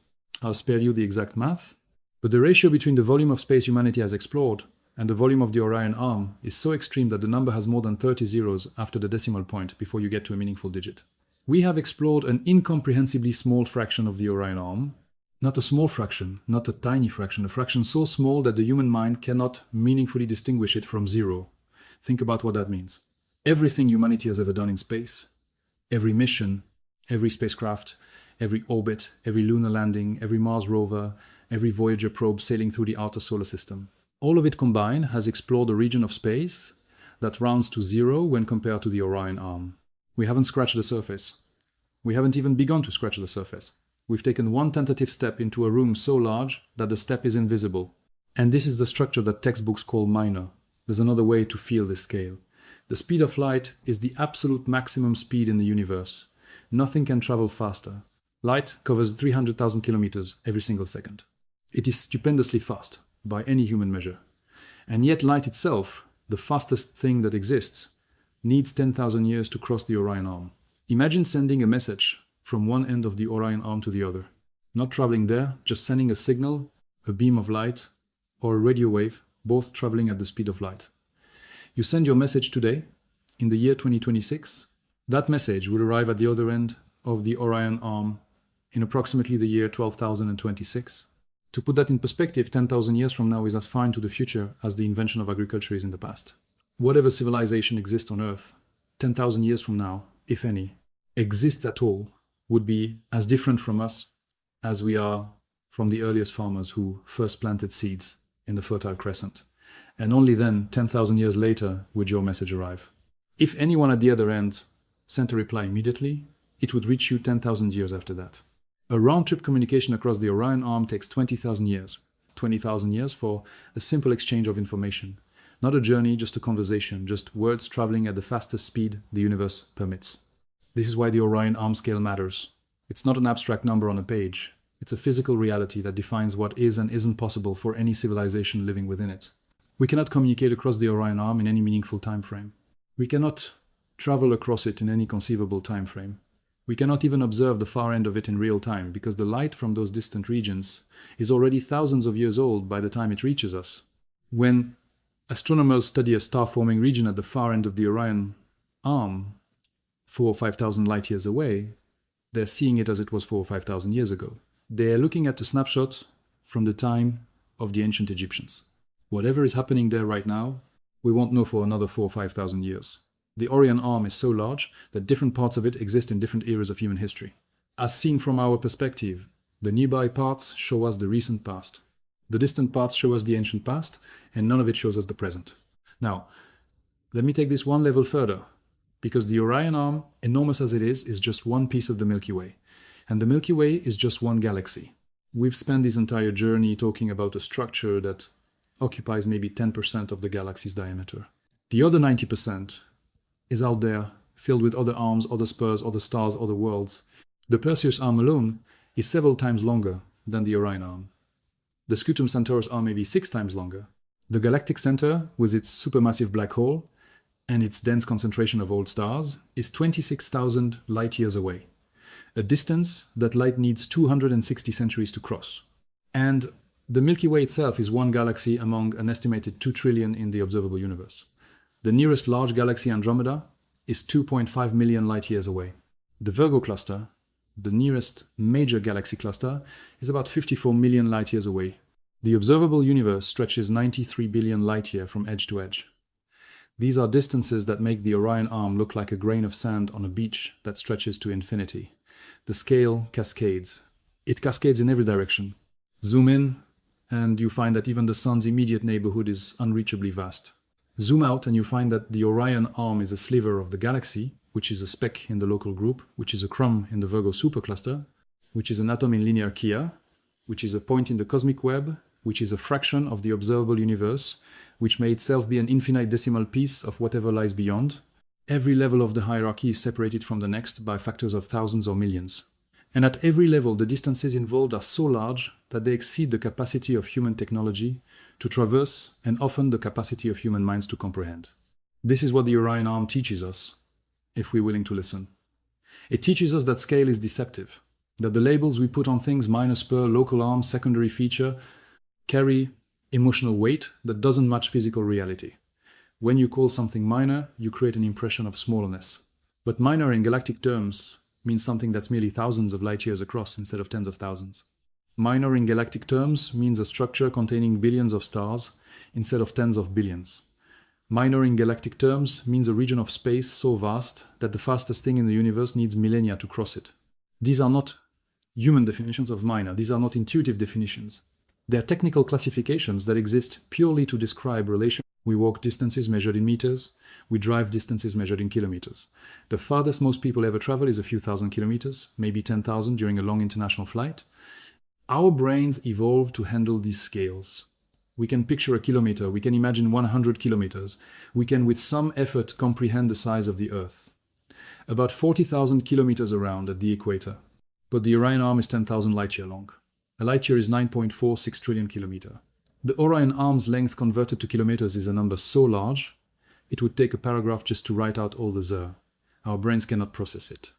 I'll spare you the exact math, but the ratio between the volume of space humanity has explored and the volume of the Orion arm is so extreme that the number has more than 30 zeros after the decimal point before you get to a meaningful digit. We have explored an incomprehensibly small fraction of the Orion arm. Not a small fraction, not a tiny fraction, a fraction so small that the human mind cannot meaningfully distinguish it from zero. Think about what that means. Everything humanity has ever done in space, every mission, every spacecraft, every orbit, every lunar landing, every Mars rover, every Voyager probe sailing through the outer solar system, all of it combined has explored a region of space that rounds to zero when compared to the Orion arm. We haven't scratched the surface. We haven't even begun to scratch the surface. We've taken one tentative step into a room so large that the step is invisible. And this is the structure that textbooks call minor. There's another way to feel this scale. The speed of light is the absolute maximum speed in the universe. Nothing can travel faster. Light covers 300,000 kilometers every single second. It is stupendously fast by any human measure. And yet light itself, the fastest thing that exists, needs 10,000 years to cross the Orion arm. Imagine sending a message from one end of the Orion arm to the other. Not traveling there, just sending a signal a beam of light, or a radio wave, both traveling at the speed of light. You send your message today, in the year 2026, that message would arrive at the other end of the Orion arm in approximately the year 12,026. To put that in perspective, 10,000 years from now is as far into the future as the invention of agriculture is in the past. Whatever civilization exists on Earth, 10,000 years from now, if any, exists at all, would be as different from us as we are from the earliest farmers who first planted seeds in the Fertile Crescent. And only then, 10,000 years later, would your message arrive. If anyone at the other end sent a reply immediately, it would reach you 10,000 years after that. A round-trip communication across the Orion arm takes 20,000 years. 20,000 years for a simple exchange of information. Not a journey, just a conversation, just words traveling at the fastest speed the universe permits. This is why the Orion arm scale matters. It's not an abstract number on a page. It's a physical reality that defines what is and isn't possible for any civilization living within it. We cannot communicate across the Orion arm in any meaningful time frame. We cannot travel across it in any conceivable time frame. We cannot even observe the far end of it in real time, because the light from those distant regions is already thousands of years old by the time it reaches us. When astronomers study a star-forming region at the far end of the Orion arm, 4,000 or 5,000 light years away, they're seeing it as it was 4,000 or 5,000 years ago. They're looking at a snapshot from the time of the ancient Egyptians. Whatever is happening there right now, we won't know for another 4,000 or 5,000 years. The Orion arm is so large that different parts of it exist in different eras of human history. As seen from our perspective, the nearby parts show us the recent past. The distant parts show us the ancient past, and none of it shows us the present. Now, let me take this one level further, because the Orion arm, enormous as it is just one piece of the Milky Way. And the Milky Way is just one galaxy. We've spent this entire journey talking about a structure that occupies maybe 10% of the galaxy's diameter. The other 90% is out there, filled with other arms, other spurs, other stars, other worlds. The Perseus arm alone is several times longer than the Orion arm. The Scutum Centaurus arm may be 6 times longer. The galactic center, with its supermassive black hole and its dense concentration of old stars, is 26,000 light years away, a distance that light needs 260 centuries to cross. And the Milky Way itself is one galaxy among an estimated 2 trillion in the observable universe. The nearest large galaxy, Andromeda, is 2.5 million light years away. The Virgo cluster, the nearest major galaxy cluster, is about 54 million light years away. The observable universe stretches 93 billion light years from edge to edge. These are distances that make the Orion arm look like a grain of sand on a beach that stretches to infinity. The scale cascades. It cascades in every direction. Zoom in, and you find that even the sun's immediate neighborhood is unreachably vast. Zoom out and you find that the Orion arm is a sliver of the galaxy, which is a speck in the local group, which is a crumb in the Virgo supercluster, which is an atom in linear Kia, which is a point in the cosmic web, which is a fraction of the observable universe, which may itself be an infinite decimal piece of whatever lies beyond. Every level of the hierarchy is separated from the next by factors of thousands or millions. And at every level, the distances involved are so large that they exceed the capacity of human technology to traverse, and often the capacity of human minds to comprehend. This is what the Orion arm teaches us, if we're willing to listen. It teaches us that scale is deceptive, that the labels we put on things, minor spur, local arm, secondary feature, carry emotional weight that doesn't match physical reality. When you call something minor, you create an impression of smallness. But minor in galactic terms means something that's merely thousands of light years across instead of tens of thousands. Minor in galactic terms means a structure containing billions of stars instead of tens of billions. Minor in galactic terms means a region of space so vast that the fastest thing in the universe needs millennia to cross it. These are not human definitions of minor. These are not intuitive definitions. They are technical classifications that exist purely to describe relations. We walk distances measured in meters. We drive distances measured in kilometers. The farthest most people ever travel is a few thousand kilometers, maybe 10,000 during a long international flight. Our brains evolved to handle these scales. We can picture a kilometer. We can imagine 100 kilometers. We can, with some effort, comprehend the size of the Earth. About 40,000 kilometers around at the equator. But the Orion arm is 10,000 light year long. A light year is 9.46 trillion kilometers. The Orion arm's length converted to kilometers is a number so large, it would take a paragraph just to write out all the zer. Our brains cannot process it.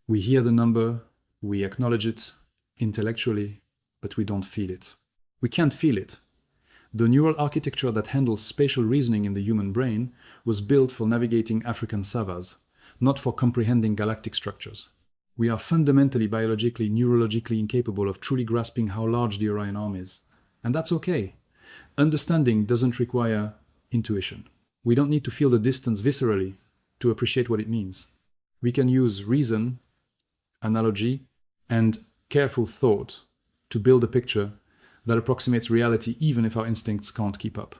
We hear the number, we acknowledge it intellectually, but we don't feel it. We can't feel it. The neural architecture that handles spatial reasoning in the human brain was built for navigating African savas, not for comprehending galactic structures. We are fundamentally, biologically, neurologically incapable of truly grasping how large the Orion arm is. And that's okay. Understanding doesn't require intuition. We don't need to feel the distance viscerally to appreciate what it means. We can use reason, analogy, and careful thought to build a picture that approximates reality even if our instincts can't keep up.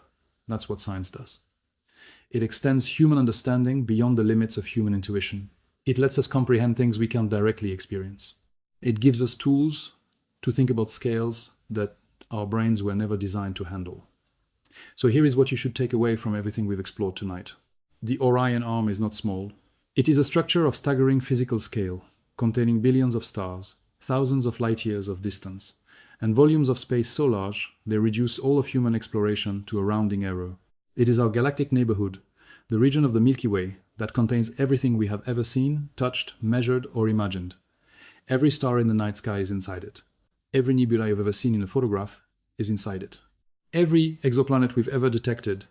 That's what science does. It extends human understanding beyond the limits of human intuition. It lets us comprehend things we can't directly experience. It gives us tools to think about scales that our brains were never designed to handle. So here is what you should take away from everything we've explored tonight. The Orion arm is not small. It is a structure of staggering physical scale, containing billions of stars, thousands of light years of distance, and volumes of space so large they reduce all of human exploration to a rounding error. It is our galactic neighborhood, the region of the Milky Way that contains everything we have ever seen, touched, measured, or imagined. Every star in the night sky is inside it. Every nebula you've ever seen in a photograph is inside it. Every exoplanet we've ever detected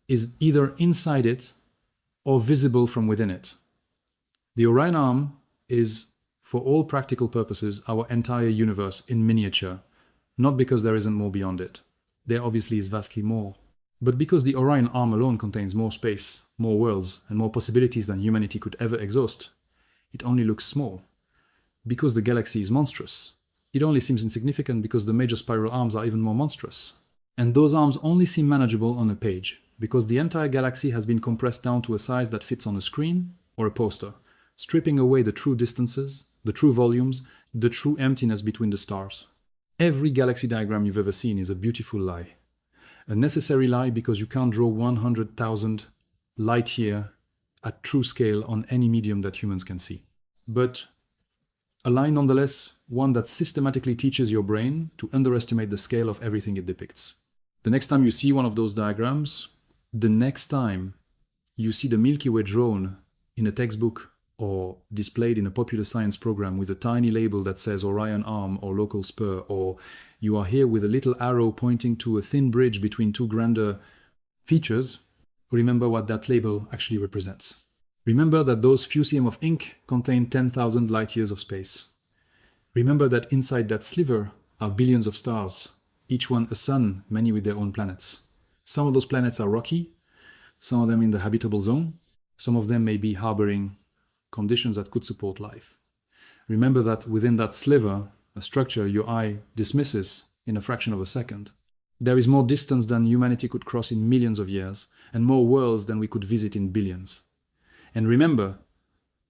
is either inside it or visible from within it. The Orion arm is, for all practical purposes, our entire universe in miniature, not because there isn't more beyond it. There obviously is vastly more. But because the Orion arm alone contains more space, more worlds, and more possibilities than humanity could ever exhaust, it only looks small. Because the galaxy is monstrous, it only seems insignificant because the major spiral arms are even more monstrous. And those arms only seem manageable on a page, because the entire galaxy has been compressed down to a size that fits on a screen or a poster, stripping away the true distances, the true volumes, the true emptiness between the stars. Every galaxy diagram you've ever seen is a beautiful lie. A necessary lie because you can't draw 100,000 light-year at true scale on any medium that humans can see. But a lie nonetheless, one that systematically teaches your brain to underestimate the scale of everything it depicts. The next time you see one of those diagrams, the next time you see the Milky Way drawn in a textbook or displayed in a popular science program with a tiny label that says Orion arm or local spur, or you are here with a little arrow pointing to a thin bridge between two grander features, remember what that label actually represents. Remember that those few cm of ink contain 10,000 light years of space. Remember that inside that sliver are billions of stars, each one a sun, many with their own planets. Some of those planets are rocky, some of them in the habitable zone, some of them may be harboring conditions that could support life. Remember that within that sliver, a structure your eye dismisses in a fraction of a second, there is more distance than humanity could cross in millions of years, and more worlds than we could visit in billions. And remember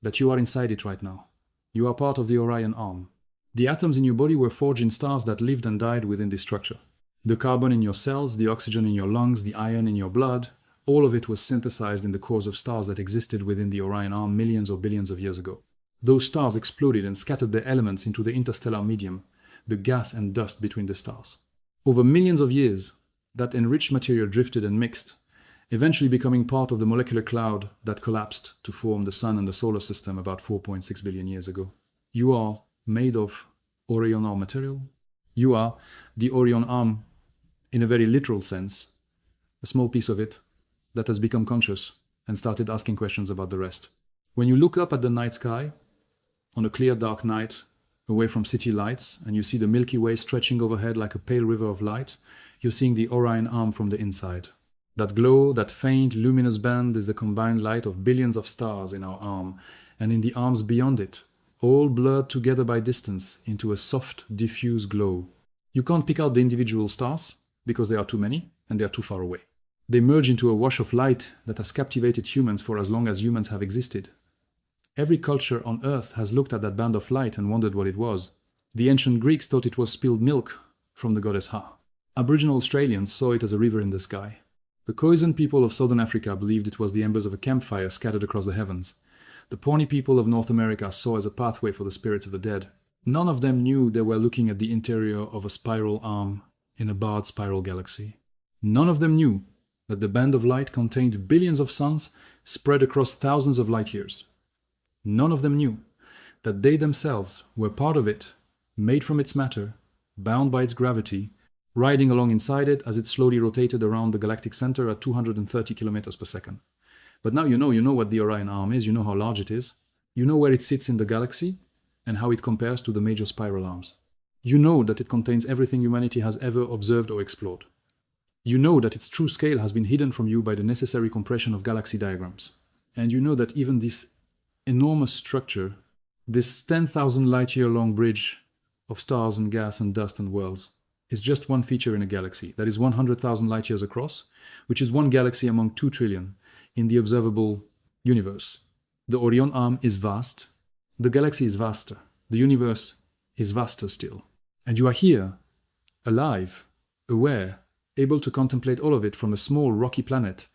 that you are inside it right now. You are part of the Orion arm. The atoms in your body were forged in stars that lived and died within this structure. The carbon in your cells, the oxygen in your lungs, the iron in your blood, all of it was synthesized in the cores of stars that existed within the Orion arm millions or billions of years ago. Those stars exploded and scattered their elements into the interstellar medium, the gas and dust between the stars. Over millions of years, that enriched material drifted and mixed, eventually becoming part of the molecular cloud that collapsed to form the Sun and the solar system about 4.6 billion years ago. You are made of Orion arm material. You are the Orion arm in a very literal sense, a small piece of it that has become conscious and started asking questions about the rest. When you look up at the night sky on a clear dark night away from city lights and you see the Milky Way stretching overhead like a pale river of light, you're seeing the Orion arm from the inside. That glow, that faint luminous band is the combined light of billions of stars in our arm and in the arms beyond it, all blurred together by distance into a soft, diffuse glow. You can't pick out the individual stars because there are too many and they are too far away. They merge into a wash of light that has captivated humans for as long as humans have existed. Every culture on Earth has looked at that band of light and wondered what it was. The ancient Greeks thought it was spilled milk from the goddess Ha. Aboriginal Australians saw it as a river in the sky. The Khoisan people of southern Africa believed it was the embers of a campfire scattered across the heavens. The Pawnee people of North America saw as a pathway for the spirits of the dead. None of them knew they were looking at the interior of a spiral arm in a barred spiral galaxy. None of them knew that the band of light contained billions of suns spread across thousands of light years. None of them knew that they themselves were part of it, made from its matter, bound by its gravity, riding along inside it as it slowly rotated around the galactic center at 230 kilometers per second. But now you know what the Orion Arm is, you know how large it is, you know where it sits in the galaxy, and how it compares to the major spiral arms. You know that it contains everything humanity has ever observed or explored. You know that its true scale has been hidden from you by the necessary compression of galaxy diagrams. And you know that even this enormous structure, this 10,000 light-year long bridge of stars and gas and dust and worlds, is just one feature in a galaxy that is 100,000 light-years across, which is one galaxy among 2 trillion in the observable universe. The Orion Arm is vast. The galaxy is vaster. The universe is vaster still. And you are here, alive, aware, able to contemplate all of it from a small rocky planet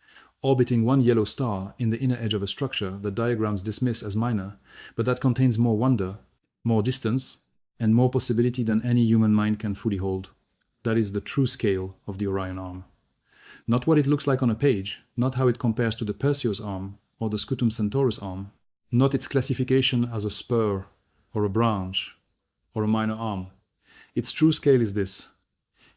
orbiting one yellow star in the inner edge of a structure that diagrams dismiss as minor, but that contains more wonder, more distance, and more possibility than any human mind can fully hold. That is the true scale of the Orion Arm. Not what it looks like on a page, not how it compares to the Perseus Arm or the Scutum Centaurus Arm, not its classification as a spur or a branch or a minor arm. Its true scale is this.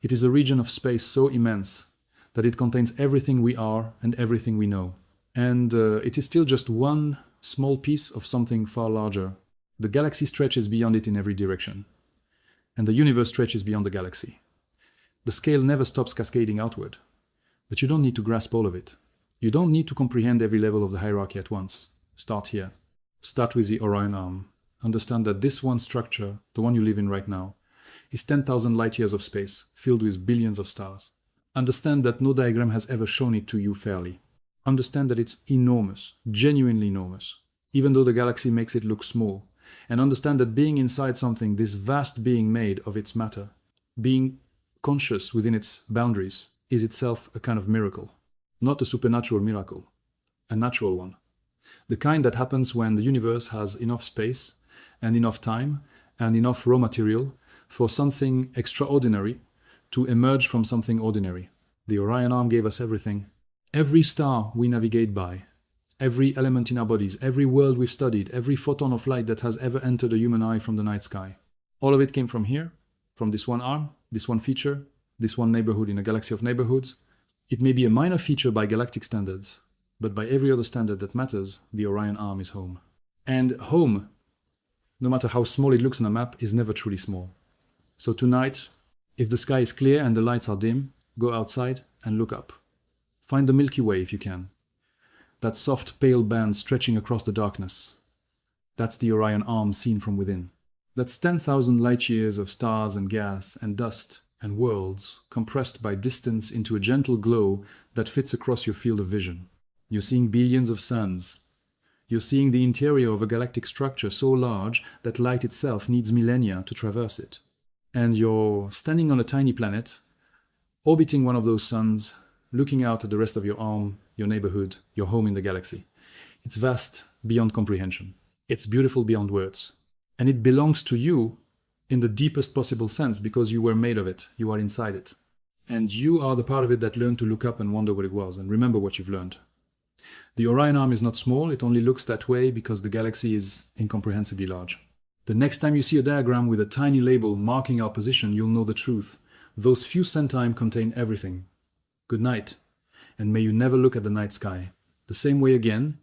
It is a region of space so immense that it contains everything we are and everything we know. And it is still just one small piece of something far larger. The galaxy stretches beyond it in every direction. And the universe stretches beyond the galaxy. The scale never stops cascading outward. But you don't need to grasp all of it. You don't need to comprehend every level of the hierarchy at once. Start here. Start with the Orion Arm. Understand that this one structure, the one you live in right now, is 10,000 light-years of space, filled with billions of stars. Understand that no diagram has ever shown it to you fairly. Understand that it's enormous, genuinely enormous, even though the galaxy makes it look small. And understand that being inside something, this vast being made of its matter, being conscious within its boundaries, is itself a kind of miracle. Not a supernatural miracle, a natural one. The kind that happens when the universe has enough space and enough time and enough raw material for something extraordinary to emerge from something ordinary. The Orion Arm gave us everything. Every star we navigate by, every element in our bodies, every world we've studied, every photon of light that has ever entered a human eye from the night sky. All of it came from here, from this one arm, this one feature, this one neighborhood in a galaxy of neighborhoods. It may be a minor feature by galactic standards, but by every other standard that matters, the Orion Arm is home. And home, no matter how small it looks on a map, is never truly small. So tonight, if the sky is clear and the lights are dim, go outside and look up. Find the Milky Way if you can. That soft, pale band stretching across the darkness. That's the Orion Arm seen from within. That's 10,000 light-years of stars and gas and dust and worlds compressed by distance into a gentle glow that fits across your field of vision. You're seeing billions of suns. You're seeing the interior of a galactic structure so large that light itself needs millennia to traverse it. And you're standing on a tiny planet, orbiting one of those suns, looking out at the rest of your arm, your neighborhood, your home in the galaxy. It's vast beyond comprehension. It's beautiful beyond words. And it belongs to you in the deepest possible sense because you were made of it. You are inside it. And you are the part of it that learned to look up and wonder what it was and remember what you've learned. The Orion Arm is not small. It only looks that way because the galaxy is incomprehensibly large. The next time you see a diagram with a tiny label marking our position, you'll know the truth. Those few centime contain everything. Good night, and may you never look at the night sky the same way again